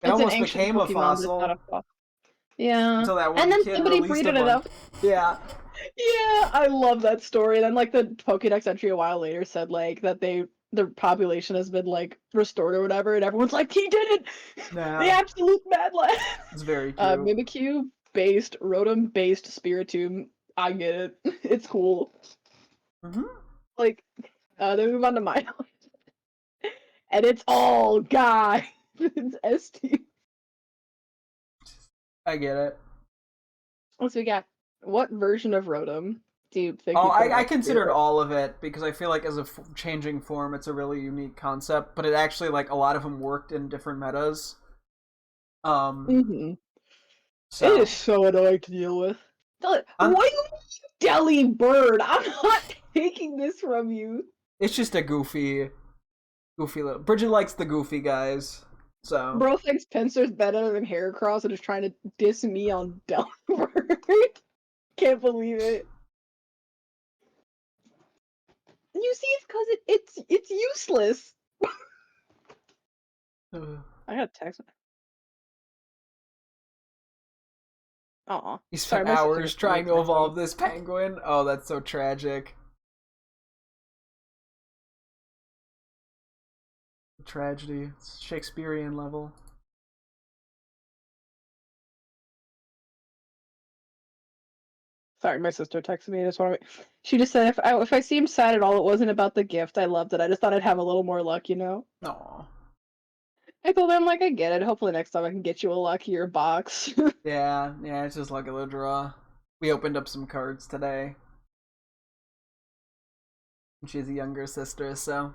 [SPEAKER 1] It almost became a fossil.
[SPEAKER 2] Yeah.
[SPEAKER 1] Until that one
[SPEAKER 2] and then
[SPEAKER 1] kid
[SPEAKER 2] somebody breeded it up.
[SPEAKER 1] Yeah.
[SPEAKER 2] Yeah, I love that story. Then like the Pokédex entry a while later said like that the population has been like restored or whatever, and everyone's like, he did it!
[SPEAKER 1] Nah.
[SPEAKER 2] The absolute mad lad.
[SPEAKER 1] It's very cute.
[SPEAKER 2] Mimikyu based, Rotom based Spiritomb. I get it. It's cool.
[SPEAKER 1] Mm-hmm.
[SPEAKER 2] Like, then we move on to my and it's all guy. It's ST.
[SPEAKER 1] I get it.
[SPEAKER 2] So we got what version of Rotom do you think?
[SPEAKER 1] Oh, I considered all of it because I feel like as a changing form, it's a really unique concept. But it actually like a lot of them worked in different metas.
[SPEAKER 2] Mm-hmm.
[SPEAKER 1] So.
[SPEAKER 2] It is so annoying to deal with. Why you Delhi bird? I'm not taking this from you.
[SPEAKER 1] It's just a goofy little. Bridget likes the goofy guys. So.
[SPEAKER 2] Bro thinks Pinsir's better than Heracross and is trying to diss me on Delbert. Can't believe it. You see, it's because it's useless. I gotta text him. Aw.
[SPEAKER 1] He spent hours trying to evolve this penguin. Oh, that's so tragic. tragedy. It's Shakespearean level.
[SPEAKER 2] Sorry, my sister texted me. I just want to. She just said if I seemed sad at all, it wasn't about the gift. I loved it. I just thought I'd have a little more luck, you know.
[SPEAKER 1] Aw.
[SPEAKER 2] I told her I'm like I get it. Hopefully next time I can get you a luckier box.
[SPEAKER 1] Yeah, it's just luck of the draw. We opened up some cards today. She's a younger sister, so.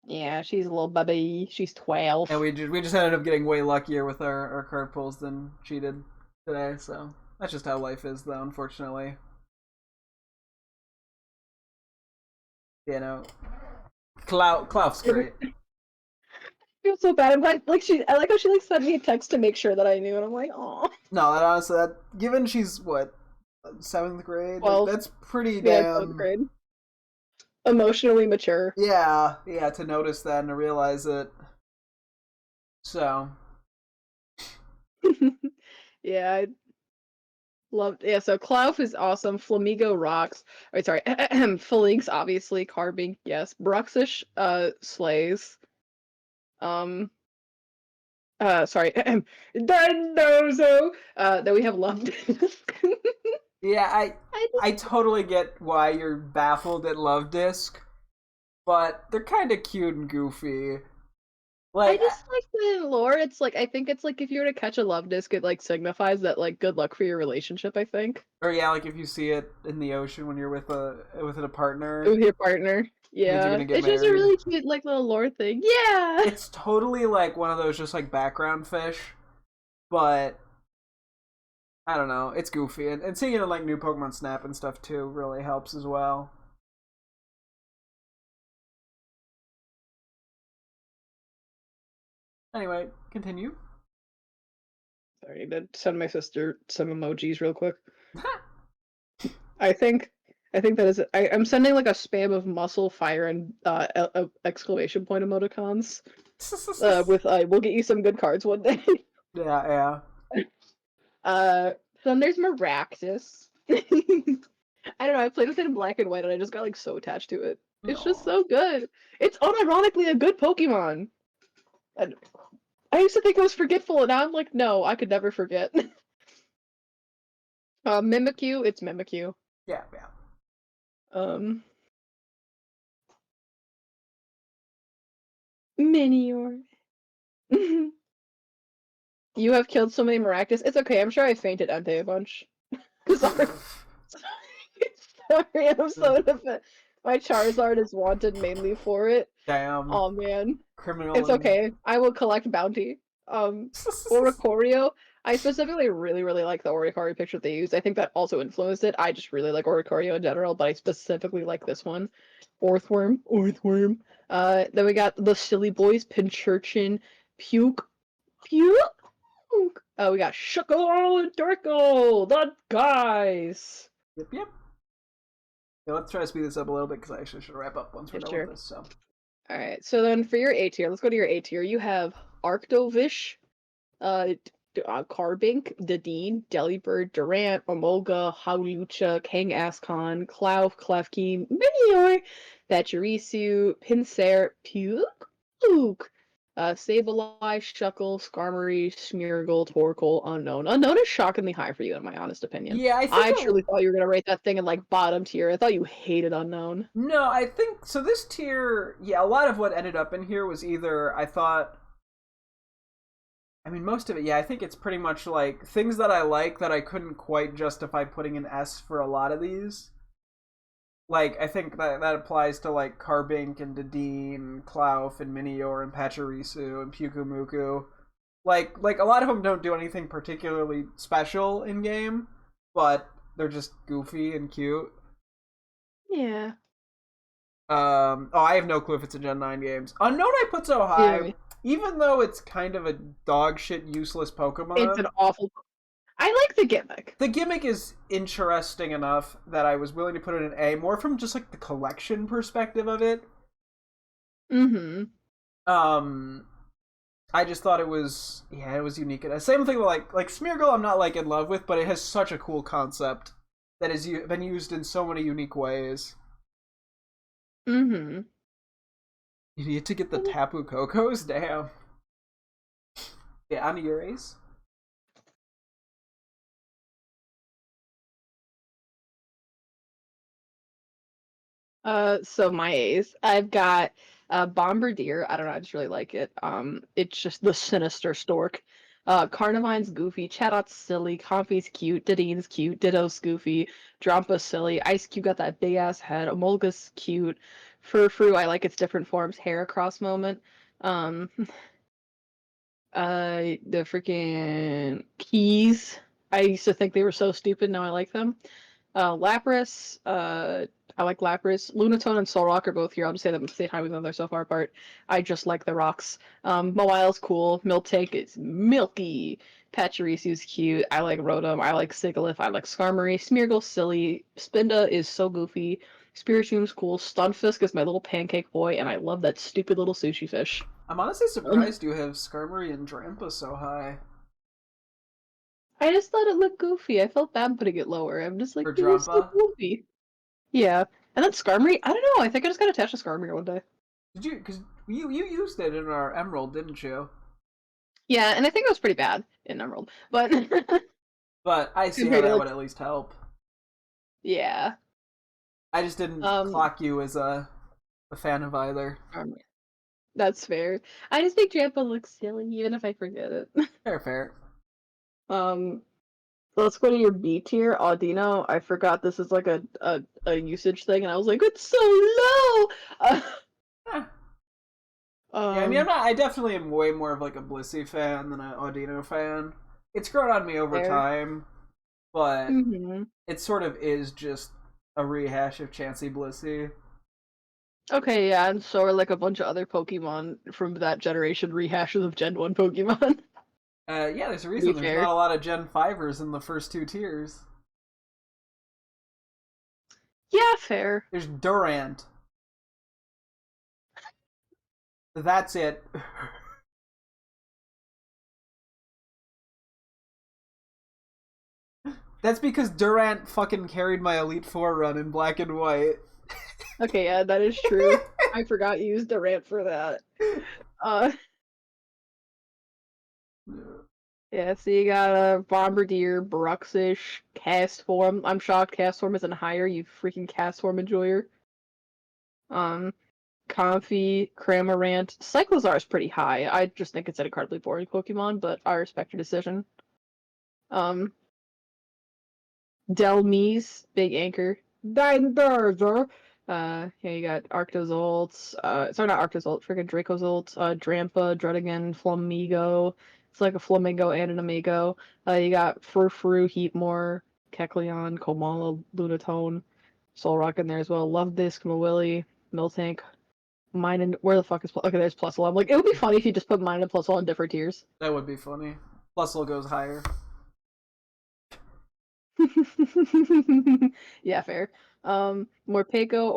[SPEAKER 2] Yeah, she's a little baby. She's 12.
[SPEAKER 1] And we just ended up getting way luckier with our card pulls than she did today, so that's just how life is, though, unfortunately. You know, Klauf's great.
[SPEAKER 2] I feel so bad. I'm I like how she like sent me a text to make sure that I knew, and I'm like, oh.
[SPEAKER 1] No, that honestly, given she's what, 7th grade, like,
[SPEAKER 2] 12.
[SPEAKER 1] that's pretty
[SPEAKER 2] Yeah,
[SPEAKER 1] damn
[SPEAKER 2] 12th grade. Emotionally mature.
[SPEAKER 1] Yeah, to notice that and to realize it. So.
[SPEAKER 2] Yeah, I loved. Yeah, so Klauf is awesome. Flamigo rocks. Wait, sorry. Felinx, obviously. Carbink, yes. Bruxish, slays. Um, sorry. Dandozo. Then we have Love.
[SPEAKER 1] Yeah,
[SPEAKER 2] I
[SPEAKER 1] I
[SPEAKER 2] just,
[SPEAKER 1] totally get why you're baffled at Love Disc, but they're kind of cute and goofy.
[SPEAKER 2] I
[SPEAKER 1] Like,
[SPEAKER 2] just like the lore. It's like I think it's like if you were to catch a love disc, it like signifies that like good luck for your relationship. I think
[SPEAKER 1] or yeah, like if you see it in the ocean when you're with a partner,
[SPEAKER 2] with your partner.
[SPEAKER 1] it means you're
[SPEAKER 2] Yeah,
[SPEAKER 1] gonna get
[SPEAKER 2] it's just a
[SPEAKER 1] married.
[SPEAKER 2] really cute like little lore thing. Yeah.
[SPEAKER 1] It's totally like one of those just like background fish, but I don't know, it's goofy, and seeing it in like new Pokemon Snap and stuff too really helps as well. Anyway, continue.
[SPEAKER 2] Sorry, I need to send my sister some emojis real quick. I think I think that is it. I'm sending like a spam of muscle, fire, and exclamation point emoticons. With we'll get you some good cards one day.
[SPEAKER 1] Yeah.
[SPEAKER 2] uh, then there's Maractus. I don't know. I played with it in black and white, and I just got like so attached to it. It's just
[SPEAKER 1] No.
[SPEAKER 2] so good. It's unironically a good Pokemon. And I used to think it was forgetful, and now I'm like, no, I could never forget. Mimikyu, it's Mimikyu.
[SPEAKER 1] Yeah.
[SPEAKER 2] Um, Minior. You have killed so many Maractus. It's okay. I'm sure I fainted Entei a bunch. Sorry. Sorry, I'm so defensive. My Charizard is wanted mainly for it.
[SPEAKER 1] Damn.
[SPEAKER 2] Oh man.
[SPEAKER 1] Criminal
[SPEAKER 2] It's
[SPEAKER 1] and
[SPEAKER 2] okay. I will collect bounty. Oricorio. I specifically really like the Oricorio picture they used. I think that also influenced it. I just really like Oricorio in general, but I specifically like this one. Orthworm. Then we got the Silly Boys, Pinchurchin, Puke. Oh, we got Shuckle and Dorkle, the guys.
[SPEAKER 1] Yep. Yeah, let's try to speed this up a little bit because I actually should wrap up once we're
[SPEAKER 2] Yeah,
[SPEAKER 1] done
[SPEAKER 2] sure.
[SPEAKER 1] with this. So.
[SPEAKER 2] Alright, so then for your A tier, let's go to your A tier. You have Arctovish, Carbink, Dedenne, Delibird, Durant, Omolga, Hawlucha, Kangaskhan, Clauf, Klefki, Minior, Pachirisu, Pinsir, Puke, Sableye, Shuckle, Skarmory, Smeargle, Torkoal, Unknown. Unknown is shockingly high for you, in my honest opinion.
[SPEAKER 1] Yeah, I think.
[SPEAKER 2] I truly thought you were gonna rate that thing in like bottom tier. I thought you hated Unknown.
[SPEAKER 1] No, I think so. This tier, yeah, a lot of what ended up in here was either I thought. I mean, most of it, yeah. I think it's pretty much like things that I like that I couldn't quite justify putting an S for a lot of these. Like, I think that applies to like Carbink and Dedenne, Clauf and Minior and Pachirisu and Pukumuku. Like a lot of them don't do anything particularly special in game, but they're just goofy and cute.
[SPEAKER 2] Yeah.
[SPEAKER 1] I have no clue if it's a Gen 9 games. Unknown I put so high,
[SPEAKER 2] Yeah.
[SPEAKER 1] even though it's kind of a dog shit useless
[SPEAKER 2] It's an
[SPEAKER 1] Pokemon.
[SPEAKER 2] awful. I like the gimmick.
[SPEAKER 1] The gimmick is interesting enough that I was willing to put it in A, more from just like the collection perspective of it.
[SPEAKER 2] Mm-hmm.
[SPEAKER 1] I just thought it was unique. Same thing with like Smeargle I'm not like in love with, but it has such a cool concept that has been used in so many unique ways.
[SPEAKER 2] Mm-hmm.
[SPEAKER 1] You need to get the Tapu Cocos? Damn. Yeah, on to your ace.
[SPEAKER 2] So my A's, I've got Bombardier. I don't know, I just really like it. It's just the sinister stork. Carnivine's goofy, Chatot silly, Comfy's cute, Didine's cute, Ditto's goofy, Drompa's silly, Ice Cube got that big ass head, Emolga's cute, Furfru, I like its different forms, Heracross moment. Um, the freaking keys. I used to think they were so stupid, now I like them. Lapras, I like Lapras. Lunatone and Solrock are both here. I'll just say them at the same time, even though they're so far apart. I just like the rocks. Mawile's cool. Miltank is milky. Pachyrisu's cute. I like Rotom. I like Sigilyph. I like Skarmory. Smeargle's silly. Spinda is so goofy. Spiritomb's cool. Stunfisk is my little pancake boy, and I love that stupid little sushi fish.
[SPEAKER 1] I'm honestly surprised you have Skarmory and Drampa so high.
[SPEAKER 2] I just thought it looked goofy. I felt bad putting it lower. I'm just like,
[SPEAKER 1] For
[SPEAKER 2] it was so
[SPEAKER 1] Drampa?
[SPEAKER 2] goofy. Yeah. And then Skarmory, I don't know. I think I just got attached to Skarmory one day.
[SPEAKER 1] Did you? Because you used it in our Emerald, didn't you?
[SPEAKER 2] Yeah, and I think it was pretty bad in Emerald, but
[SPEAKER 1] But I see how
[SPEAKER 2] compared to
[SPEAKER 1] that
[SPEAKER 2] like,
[SPEAKER 1] would at least help.
[SPEAKER 2] yeah,
[SPEAKER 1] I just didn't
[SPEAKER 2] um,
[SPEAKER 1] clock you as a fan of either.
[SPEAKER 2] that's fair. I just think Jampa looks silly, even if I forget it.
[SPEAKER 1] Fair, fair.
[SPEAKER 2] um, so let's go to your B tier, Audino. I forgot this is like a usage thing, and I was like, it's so low.
[SPEAKER 1] Eh. Yeah, I mean,
[SPEAKER 2] Um,
[SPEAKER 1] I definitely am way more of like a Blissey fan than an Audino fan. It's grown on me over
[SPEAKER 2] fair.
[SPEAKER 1] time, but
[SPEAKER 2] Mm-hmm.
[SPEAKER 1] it sort of is just a rehash of Chansey Blissey.
[SPEAKER 2] Okay, yeah, and so are like a bunch of other Pokemon from that generation rehashes of Gen 1 Pokemon.
[SPEAKER 1] Yeah, there's a
[SPEAKER 2] To be
[SPEAKER 1] reason there's
[SPEAKER 2] fair.
[SPEAKER 1] not a lot of Gen 5ers in the first two tiers.
[SPEAKER 2] Yeah, fair.
[SPEAKER 1] There's Durant. That's it. That's because Durant fucking carried my Elite Four run in black and white.
[SPEAKER 2] Okay, yeah, that is true. I forgot you used a rant for that. Uh, yeah, so you got a Bombardier, Bruxish, Castform. I'm shocked Castform isn't higher, you freaking Castform enjoyer. Um, Comfy, Cramorant. Cyclozar is pretty high. I just think it's an incredibly boring Pokemon, but I respect your decision. Um, Delmise, Big Anchor. Dinosaur. Yeah, you got Arctozolts. Sorry, not Arctozolt, freaking Dracozolt, Drampa, Druddigan, Flamigo. It's like a Flamingo and an Amigo. You got Furfru, Heatmore, Kecleon, Komala, Lunatone, Solrock in there as well. Love Disc, Mawili, Miltank, Mine and where the fuck is okay? There's Plusle. I'm like, it would be funny if you just put Mine and Plusle in different tiers.
[SPEAKER 1] That would be funny. Plusle goes higher.
[SPEAKER 2] Yeah, fair. Morpeko,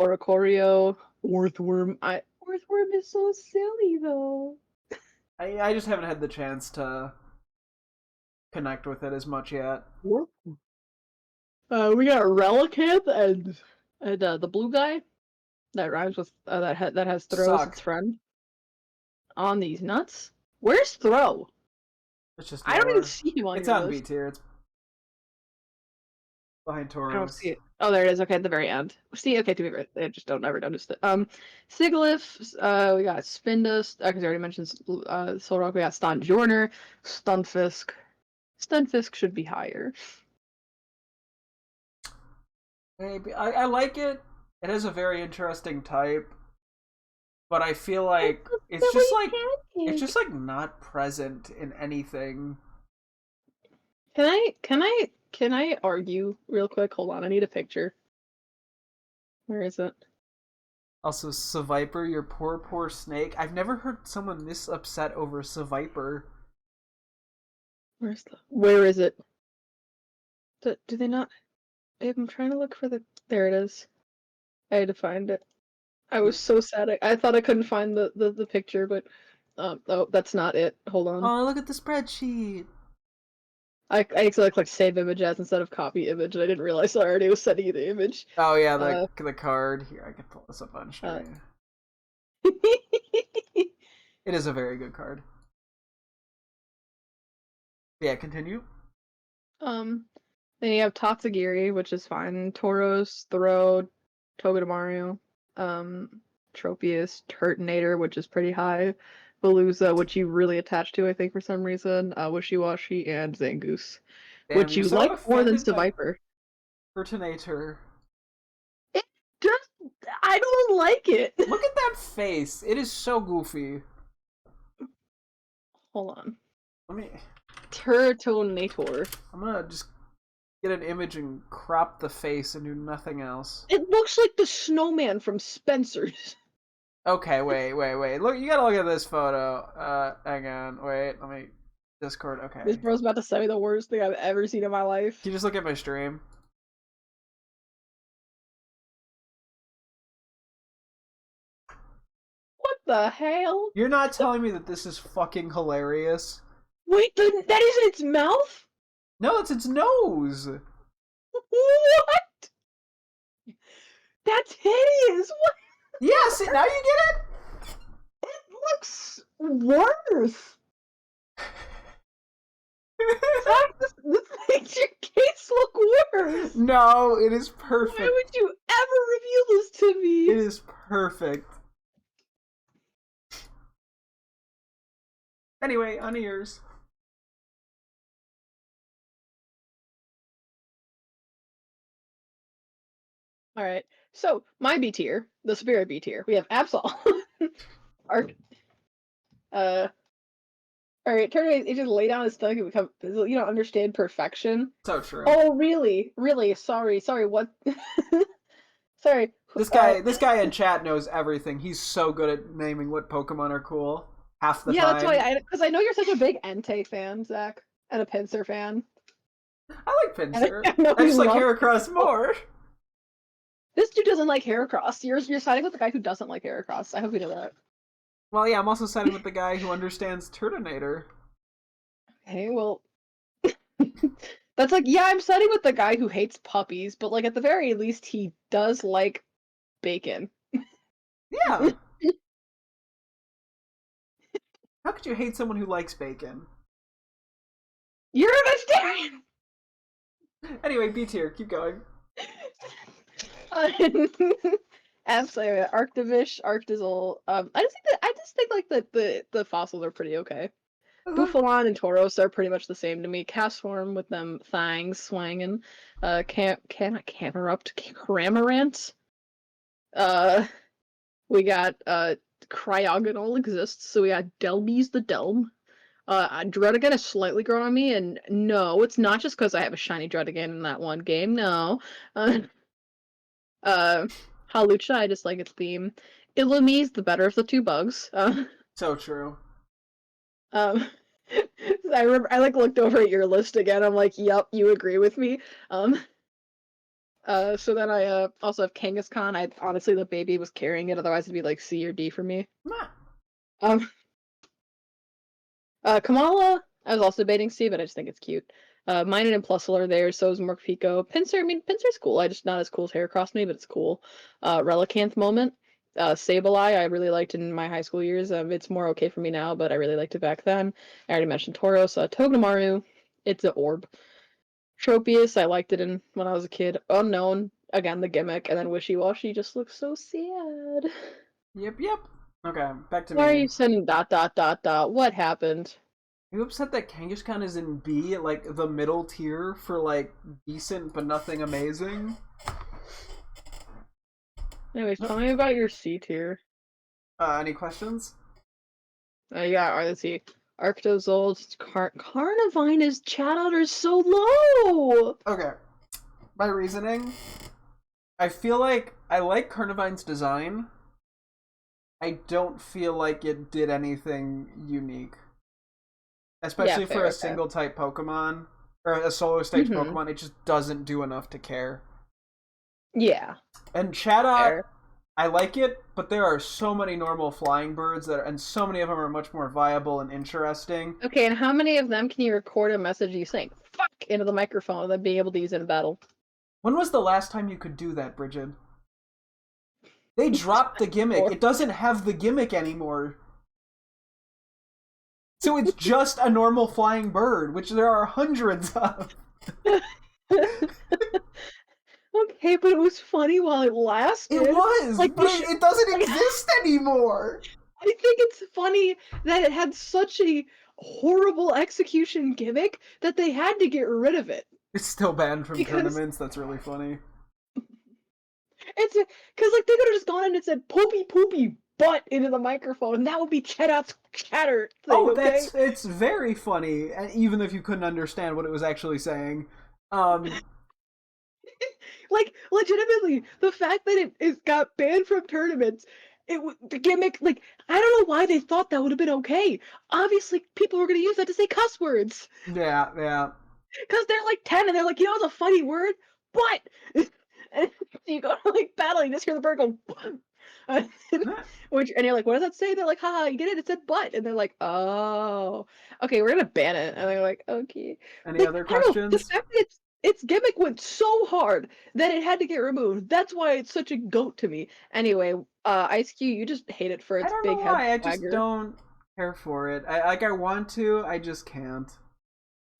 [SPEAKER 2] Oricorio, Orthworm. Orthworm is so silly though.
[SPEAKER 1] I just haven't had the chance to connect with it as much yet.
[SPEAKER 2] We got Relicanth and the blue guy that rhymes with that has Throw as its
[SPEAKER 1] Suck.
[SPEAKER 2] friend. On these nuts. Where's Throw?
[SPEAKER 1] It's just
[SPEAKER 2] I don't even
[SPEAKER 1] lower.
[SPEAKER 2] see him on
[SPEAKER 1] It's
[SPEAKER 2] your
[SPEAKER 1] on B
[SPEAKER 2] list.
[SPEAKER 1] tier. It's behind
[SPEAKER 2] I don't see
[SPEAKER 1] Tauros.
[SPEAKER 2] it. Oh, there it is. Okay, at the very end. See, okay, to be fair, I just don't ever notice it. Sigilyph, we got Spindus, because I already mentioned Solrock, we got Stonjourner, Stunfisk. Stunfisk should be higher.
[SPEAKER 1] Maybe I like it. It has a very interesting type, but I feel
[SPEAKER 2] It's
[SPEAKER 1] like
[SPEAKER 2] a silly
[SPEAKER 1] it's
[SPEAKER 2] pancake.
[SPEAKER 1] just like not present in anything.
[SPEAKER 2] Can I argue real quick? Hold on, I need a picture. Where is it?
[SPEAKER 1] Also, Seviper, your poor snake. I've never heard someone this upset over Seviper.
[SPEAKER 2] Where is it? Do they not? I'm trying to look for the. There it is. I had to find it. I was so sad. I thought I couldn't find the picture, but oh, that's not it. Hold on.
[SPEAKER 1] Oh, look at the spreadsheet.
[SPEAKER 2] I actually clicked save image as instead of copy image, and I didn't realize I already was sending you the image.
[SPEAKER 1] Oh yeah,
[SPEAKER 2] Uh,
[SPEAKER 1] the card. Here, I can pull this up on
[SPEAKER 2] uh,
[SPEAKER 1] stream. It is a very good card. Yeah, continue.
[SPEAKER 2] Then you have Tatsugiri, which is fine. Tauros, Throw, Togedemaru, Tropius, Turtonator, which is pretty high. Veluza, which you really attach to, I think, for some reason. Wishy-Washy, and Zangoose,
[SPEAKER 1] Damn,
[SPEAKER 2] which
[SPEAKER 1] you're
[SPEAKER 2] you
[SPEAKER 1] so
[SPEAKER 2] like more than
[SPEAKER 1] offended by
[SPEAKER 2] Seviper.
[SPEAKER 1] Pertinator.
[SPEAKER 2] It just, I don't like it.
[SPEAKER 1] Look at that face. It is so goofy.
[SPEAKER 2] Hold on.
[SPEAKER 1] Let me.
[SPEAKER 2] Turtonator.
[SPEAKER 1] I'm gonna just get an image and crop the face and do nothing else.
[SPEAKER 2] It looks like the snowman from Spencer's.
[SPEAKER 1] Okay, wait. Look, you gotta look at this photo. Hang on. Wait, let me. Discord. Okay.
[SPEAKER 2] This bro's about to say the worst thing I've ever seen in my life.
[SPEAKER 1] Can you just look at my stream?
[SPEAKER 2] What the hell?
[SPEAKER 1] You're not telling me that this is fucking hilarious?
[SPEAKER 2] Wait, that isn't its mouth?
[SPEAKER 1] No, it's its nose.
[SPEAKER 2] What? That's hideous. What?
[SPEAKER 1] Yes, now you get it?
[SPEAKER 2] It looks worse. This makes your case look worse.
[SPEAKER 1] No, it is perfect.
[SPEAKER 2] Why would you ever reveal this to me?
[SPEAKER 1] It is perfect. Anyway, on ears.
[SPEAKER 2] All right. So my B tier, the superior B tier, we have Absol, Arc. All right. Turn it just lay down his stomach and become. You don't understand perfection.
[SPEAKER 1] So true.
[SPEAKER 2] Oh really? Sorry. What? Sorry.
[SPEAKER 1] This guy in chat knows everything. He's so good at naming what Pokemon are cool. Half the time.
[SPEAKER 2] Yeah, that's why. Because I know you're such a big Entei fan, Zach, and a Pinsir fan.
[SPEAKER 1] I like Pinsir.
[SPEAKER 2] I
[SPEAKER 1] I just like Heracross more.
[SPEAKER 2] This dude doesn't like Heracross. You're siding with the guy who doesn't like Heracross. I hope you know that.
[SPEAKER 1] Well, yeah, I'm also siding with the guy who understands Turtonator.
[SPEAKER 2] Okay, well, that's like, yeah, I'm siding with the guy who hates puppies, but like at the very least, he does like bacon.
[SPEAKER 1] Yeah. How could you hate someone who likes bacon?
[SPEAKER 2] You're a vegetarian.
[SPEAKER 1] Anyway, B tier, keep going.
[SPEAKER 2] Absolutely, Arctivish, Arctizzle. I just think like the fossils are pretty okay. Buffalon and Tauros are pretty much the same to me. Castform with them fangs swanging. Cramorant. We got Cryogonal exists, so we got Delby's the Delm. Druddigon is slightly grown on me, and no, it's not just because I have a shiny Druddigon in that one game. No. Halucha, I just like its theme. Illumi's the better of the two bugs.
[SPEAKER 1] So true.
[SPEAKER 2] I remember I like looked over at your list again. I'm like, yep, you agree with me. So then I also have Kangaskhan. I honestly the baby was carrying it, otherwise it'd be like C or D for me.
[SPEAKER 1] Nah.
[SPEAKER 2] Kamala, I was also debating C, but I just think it's cute. Minun and Plusle are there, so is Morpeko. Pinsir, I mean, Pinsir's cool. I just not as cool as Heracross me, but it's cool. Relicanth moment. Sableye, I really liked in my high school years. It's more okay for me now, but I really liked it back then. I already mentioned Tauros. Togedemaru, it's an orb. Tropius, I liked it when I was a kid. Unknown, again, the gimmick. And then Wishy-Washy just looks so sad.
[SPEAKER 1] Yep. Okay, back to
[SPEAKER 2] Why are
[SPEAKER 1] me.
[SPEAKER 2] you sending ... What happened?
[SPEAKER 1] Are you upset that Kangaskhan is in B, like the middle tier for like decent but nothing amazing?
[SPEAKER 2] Anyways, tell me about your C tier.
[SPEAKER 1] Any questions?
[SPEAKER 2] Yeah, let's see. Arctozold, Carnivine chat outer is so low!
[SPEAKER 1] Okay. My reasoning, I feel like I like Carnivine's design. I don't feel like it did anything unique. Especially for a single type Pokemon, or a solo stage Pokemon, it just doesn't do enough to care.
[SPEAKER 2] Yeah.
[SPEAKER 1] And Chatot, I like it, but there are so many normal flying birds and so many of them are much more viable and interesting.
[SPEAKER 2] Okay, and how many of them can you record a message you saying "fuck" into the microphone and then being able to use it in battle?
[SPEAKER 1] When was the last time you could do that, Bridget? They dropped the gimmick. It doesn't have the gimmick anymore. So it's just a normal flying bird, which there are hundreds of.
[SPEAKER 2] Okay, but it was funny while it lasted.
[SPEAKER 1] It was,
[SPEAKER 2] Like
[SPEAKER 1] but it doesn't
[SPEAKER 2] like
[SPEAKER 1] exist anymore.
[SPEAKER 2] I think it's funny that it had such a horrible execution gimmick that they had to get rid of it.
[SPEAKER 1] It's still banned from
[SPEAKER 2] Because
[SPEAKER 1] tournaments. That's really funny.
[SPEAKER 2] it's because like they could have just gone in and said poopy poopy butt into the microphone, and that would be Chedot's chatter thing,
[SPEAKER 1] Oh,
[SPEAKER 2] okay?
[SPEAKER 1] it's very funny, even if you couldn't understand what it was actually saying. Um,
[SPEAKER 2] Like legitimately, the fact that it got banned from tournaments, the gimmick. Like I don't know why they thought that would have been okay. Obviously, people were gonna use that to say cuss words
[SPEAKER 1] yeah.
[SPEAKER 2] because they're like 10 and they're like, you know, it's a funny word, but and you go to like battle, you just hear the bird go. Which and you're like, what does that say? They're like, haha, you get it? It said butt, and they're like, oh, okay, we're gonna ban it, and they're like, okay,
[SPEAKER 1] Any
[SPEAKER 2] like
[SPEAKER 1] other
[SPEAKER 2] I don't know, the
[SPEAKER 1] questions?
[SPEAKER 2] fact that its gimmick went so hard that it had to get removed. That's why it's such a goat to me. Anyway, Ice Cube, you just hate it for
[SPEAKER 1] I
[SPEAKER 2] its
[SPEAKER 1] don't know
[SPEAKER 2] big head
[SPEAKER 1] why. I just
[SPEAKER 2] swagger.
[SPEAKER 1] don't care for it. I want to. I just can't.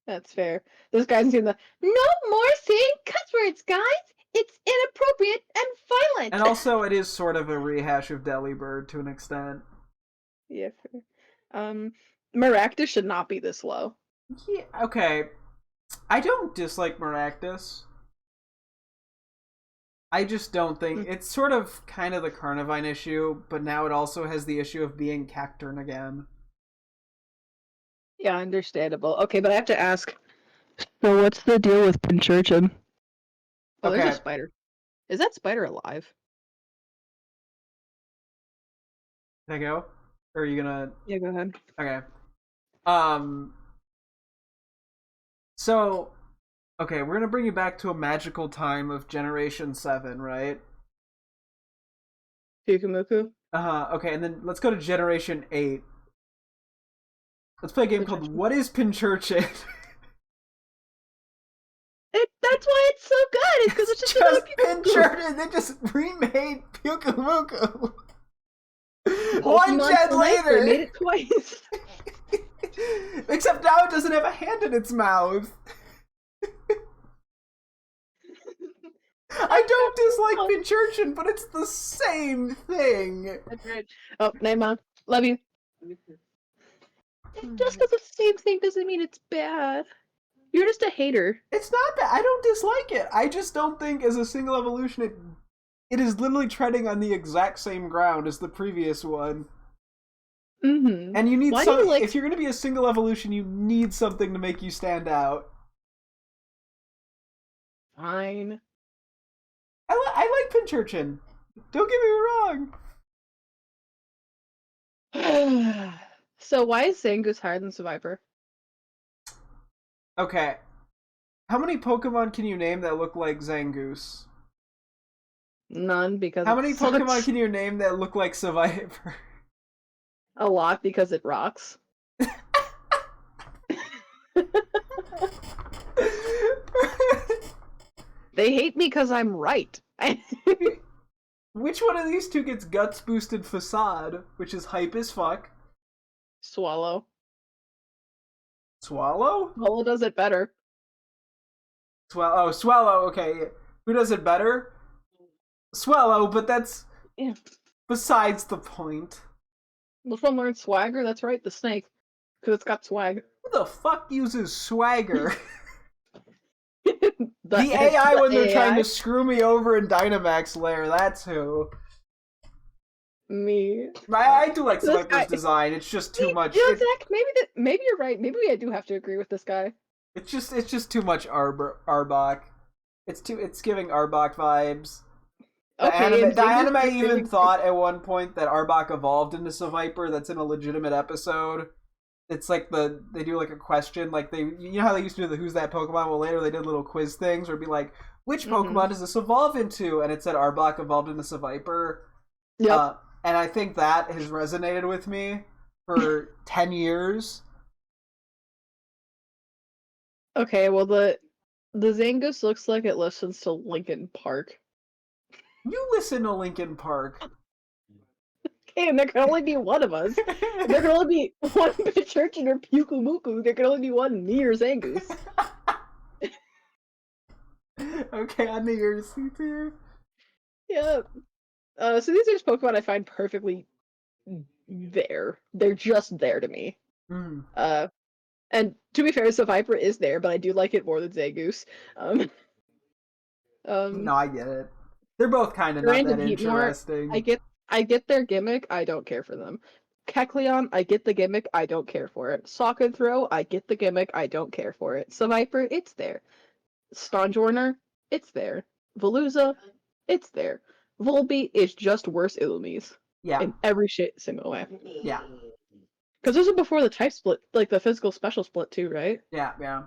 [SPEAKER 2] That's fair. This guy's doing the no more saying cuss words, guys. It's inappropriate and
[SPEAKER 1] And
[SPEAKER 2] violent.
[SPEAKER 1] also, it is sort of a rehash of Delibird to an extent.
[SPEAKER 2] Yeah, fair. Maractus should not be this low.
[SPEAKER 1] Yeah, okay. I don't dislike Maractus. I just don't think it's sort of kind of the Carnivine issue, but now it also has the issue of being Cacturn again.
[SPEAKER 2] Yeah, understandable. Okay, but I have to ask. So what's the deal with Pinchurchin? Oh, there's a
[SPEAKER 1] Okay,
[SPEAKER 2] spider. Is that spider alive?
[SPEAKER 1] can I go? Or are you gonna?
[SPEAKER 2] Yeah, go ahead.
[SPEAKER 1] Okay. Um. So, okay, we're gonna bring you back to a magical time of Generation 7, right?
[SPEAKER 2] Fukumuku?
[SPEAKER 1] Okay, and then let's go to Generation 8. Let's play a game called What is Pinchurchin?
[SPEAKER 2] That's why it's so good. It's because it's just
[SPEAKER 1] Just
[SPEAKER 2] another
[SPEAKER 1] Pinchurchin! They just remade Pyukumuku! One
[SPEAKER 2] Pokemon
[SPEAKER 1] gen
[SPEAKER 2] Select, they
[SPEAKER 1] later!
[SPEAKER 2] made it twice.
[SPEAKER 1] Except now it doesn't have a hand in its mouth. I don't dislike Pinchurchin, but it's the same thing.
[SPEAKER 2] That's right. Oh, Neymar, love you. Just because it's the same thing doesn't mean it's bad. You're just a hater.
[SPEAKER 1] It's not bad. I don't dislike it. I just don't think as a single evolution it is literally treading on the exact same ground as the previous one.
[SPEAKER 2] Mm-hmm.
[SPEAKER 1] And you need
[SPEAKER 2] Why
[SPEAKER 1] some.
[SPEAKER 2] do you like...
[SPEAKER 1] If you're going to be a single evolution, you need something to make you stand out.
[SPEAKER 2] Fine.
[SPEAKER 1] I like Pinchurchin. Don't get me wrong.
[SPEAKER 2] So why is Zangoose higher than Survivor?
[SPEAKER 1] Okay. How many Pokemon can you name that look like Zangoose?
[SPEAKER 2] None, because
[SPEAKER 1] How
[SPEAKER 2] it
[SPEAKER 1] many
[SPEAKER 2] sucks.
[SPEAKER 1] Pokemon can you name that look like Survivor?
[SPEAKER 2] A lot, because it rocks. They hate me because I'm right.
[SPEAKER 1] Which one of these two gets Guts Boosted Facade, which is hype as fuck?
[SPEAKER 2] Swallow.
[SPEAKER 1] Swallow?
[SPEAKER 2] Swallow does it better.
[SPEAKER 1] Swallow, okay. Who does it better? Swallow, but that's
[SPEAKER 2] Yeah.
[SPEAKER 1] besides the point.
[SPEAKER 2] Which one learned Swagger? That's right, the snake. Because it's got swag.
[SPEAKER 1] Who the fuck uses Swagger?
[SPEAKER 2] the
[SPEAKER 1] AI when they're
[SPEAKER 2] AI?
[SPEAKER 1] trying to screw me over in Dynamax Lair, that's who.
[SPEAKER 2] Me.
[SPEAKER 1] I do like
[SPEAKER 2] This
[SPEAKER 1] Swiper's
[SPEAKER 2] guy-
[SPEAKER 1] design, it's just too much.
[SPEAKER 2] You know, Zach, maybe you're right. Maybe I do have to agree with this guy.
[SPEAKER 1] It's just too much Arbok. It's giving Arbok vibes. The anime even thought at one point that Arbok evolved into Seviper. That's in a legitimate episode. It's like they do like a question, like you know how they used to do the Who's That Pokemon? Well, later they did little quiz things where it'd be like, which Pokemon does this evolve into? And it said Arbok evolved into Seviper.
[SPEAKER 2] Yep.
[SPEAKER 1] And I think that has resonated with me for 10 years.
[SPEAKER 2] Okay, well the Zangoose looks like it listens to Linkin Park.
[SPEAKER 1] You listen to Linkin Park.
[SPEAKER 2] Okay, and there can only be one of us. There can only be one Churchin or Pukumuku. There can only be one me or Zangoose.
[SPEAKER 1] Okay, I knew your C tier.
[SPEAKER 2] Yeah. So these are just Pokemon I find perfectly there. They're just there to me.
[SPEAKER 1] Mm.
[SPEAKER 2] Uh, and to be fair, Viper is there, but I do like it more than Zangoose. Um,
[SPEAKER 1] No, I get it. They're both kind of not
[SPEAKER 2] Grand
[SPEAKER 1] that
[SPEAKER 2] and Heatmore,
[SPEAKER 1] interesting.
[SPEAKER 2] I get their gimmick, I don't care for them. Kecleon, I get the gimmick, I don't care for it. Sock and Throw, I get the gimmick, I don't care for it. Viper, it's there. Stonjourner, it's there. Veluza, it's there. Volbeat is just worse Illumise.
[SPEAKER 1] Yeah,
[SPEAKER 2] In every single way.
[SPEAKER 1] yeah,
[SPEAKER 2] Because this is before the type split, like the physical special split too, right?
[SPEAKER 1] yeah, yeah.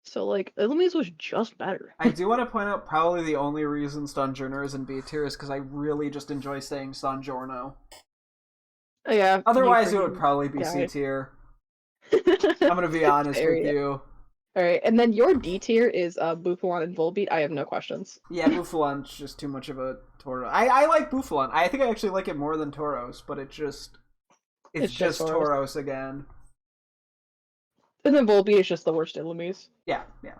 [SPEAKER 2] So like Illumise was just better.
[SPEAKER 1] I do want to point out probably the only reason Stunjourner is in B tier is because I really just enjoy saying Stunjorno.
[SPEAKER 2] Oh, yeah.
[SPEAKER 1] Otherwise, it would probably be C tier. I'm gonna be honest with you.
[SPEAKER 2] Alright, and then your D tier is Buffalon and Volbeat. I have no questions.
[SPEAKER 1] Yeah, Buffalon's just too much of a Tauros. I like Buffalon. I think I actually like it more than Tauros, but it's just Tauros again.
[SPEAKER 2] And then Volbeat is just the worst Illumise.
[SPEAKER 1] Yeah, yeah.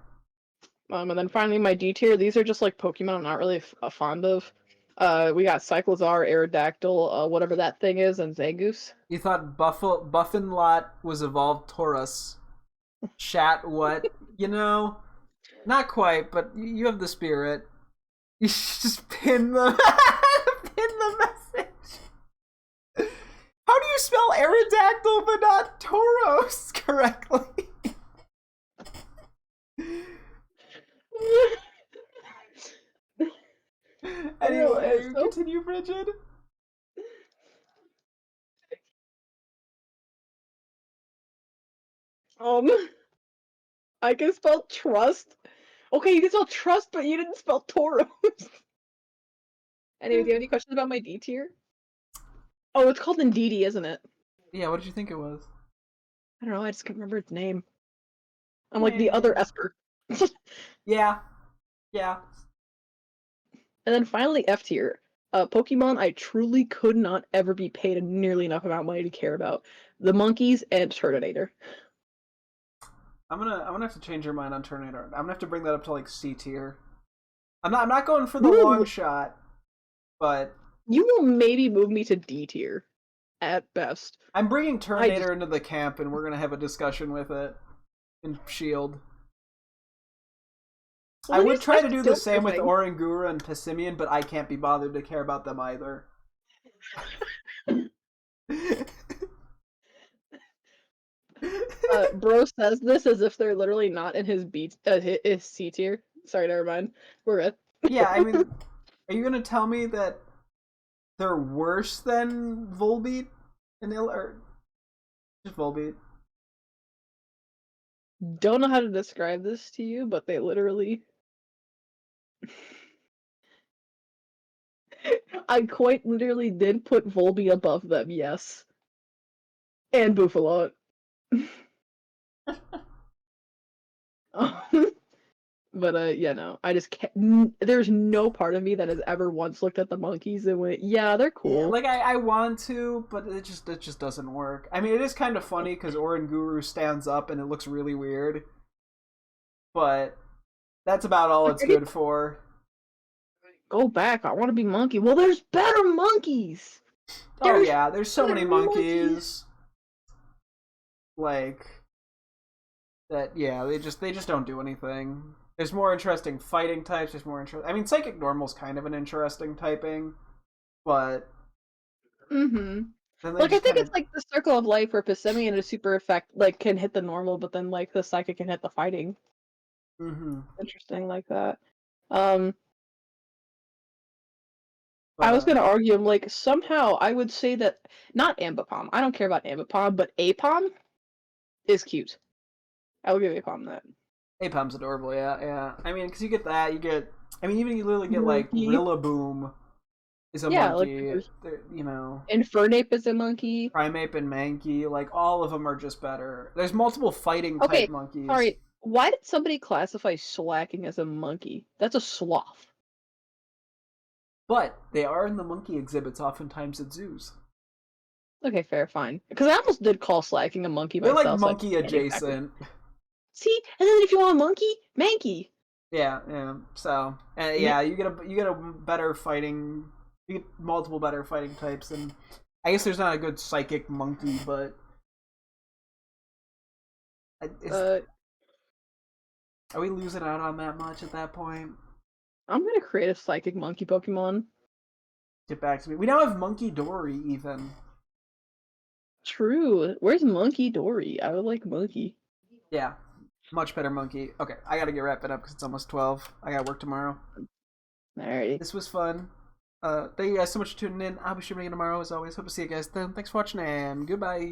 [SPEAKER 2] And then finally my D tier, these are just like Pokemon I'm not really fond of. We got Cyclizar, Aerodactyl, whatever that thing is, and Zangoose.
[SPEAKER 1] You thought Buffinlot was evolved Taurus. Chat what? You know, not quite, but you have the spirit. You should just pin the pin the message. How do you spell Aerodactyl but not Tauros correctly? Anyway, continue, Bridget.
[SPEAKER 2] I can spell trust. Okay, you can spell trust, but you didn't spell Tauros. Anyway, do you have any questions about my D tier? Oh, it's called Indeedee, isn't it?
[SPEAKER 1] Yeah, what did you think it was?
[SPEAKER 2] I don't know, I just can't remember its name. I'm like the other Esper.
[SPEAKER 1] Yeah. Yeah.
[SPEAKER 2] And then finally F tier. Pokemon I truly could not ever be paid nearly enough amount of money to care about. The monkeys and Turtonator.
[SPEAKER 1] I'm gonna have to change your mind on Tornado. I'm gonna have to bring that up to like C tier. I'm not going for the long shot, but
[SPEAKER 2] you will maybe move me to D tier, at best.
[SPEAKER 1] I'm bringing Terminator into the camp, and we're gonna have a discussion with it in Shield. Well, I would try to do the same with Oranguru and Pissimian, but I can't be bothered to care about them either.
[SPEAKER 2] Bro says this as if they're literally not in his his C tier. Sorry, never mind. We're good.
[SPEAKER 1] Yeah, I mean, are you gonna tell me that they're worse than Volbeat and or just Volbeat?
[SPEAKER 2] Don't know how to describe this to you, but they literally. I quite literally did put Volbeat above them, yes. And Buffalo. But yeah, no, I just can't. There's no part of me that has ever once looked at the monkeys and went, "Yeah, they're cool." Yeah,
[SPEAKER 1] like I want to, but it just doesn't work. I mean, it is kind of funny because Oranguru stands up and it looks really weird, but that's about all it's good for.
[SPEAKER 2] Go back. I want to be monkey. Well, there's better monkeys.
[SPEAKER 1] Oh yeah, there's so many monkeys. Like that. Yeah, they just don't do anything. There's more interesting fighting types. There's more interesting. I mean, Psychic Normal's kind of an interesting typing, but.
[SPEAKER 2] Like I think it's like the Circle of Life where Pissimian is super effect like can hit the normal, but then like the Psychic can hit the fighting. Interesting like that. I was gonna argue, like, somehow I would say that not Ambipom. I don't care about Ambipom, but Apom is cute. I will give Apom that.
[SPEAKER 1] Apom's adorable, yeah. I mean, because you get that, you get. I mean, even you literally get like Rillaboom is a monkey. Like, you know.
[SPEAKER 2] Infernape is a monkey.
[SPEAKER 1] Primeape and Mankey, like all of them are just better. There's multiple fighting type monkeys.
[SPEAKER 2] Sorry, why did somebody classify Slacking as a monkey? That's a sloth.
[SPEAKER 1] But they are in the monkey exhibits oftentimes at zoos.
[SPEAKER 2] Okay, fair, fine. Because I almost did call slacking a monkey
[SPEAKER 1] They're like
[SPEAKER 2] myself, so I
[SPEAKER 1] monkey
[SPEAKER 2] can't exactly.
[SPEAKER 1] adjacent.
[SPEAKER 2] See, and then if you want a monkey, Mankey.
[SPEAKER 1] Yeah, yeah. So,
[SPEAKER 2] Ma-
[SPEAKER 1] yeah, you get a better fighting. You get multiple better fighting types, and I guess there's not a good psychic monkey, but is
[SPEAKER 2] uh,
[SPEAKER 1] are we losing out on that much at that point?
[SPEAKER 2] I'm gonna create a psychic monkey Pokemon.
[SPEAKER 1] Get back to me. We now have Monkey Dory even.
[SPEAKER 2] True. Where's Monkey Dory? I would like Monkey.
[SPEAKER 1] Yeah, much better monkey. Okay, I gotta get wrapping up because it's almost 12. I got work tomorrow.
[SPEAKER 2] Alrighty.
[SPEAKER 1] This was fun. Thank you guys so much for tuning in. I'll be streaming again tomorrow as always. Hope to see you guys then. Thanks for watching and goodbye.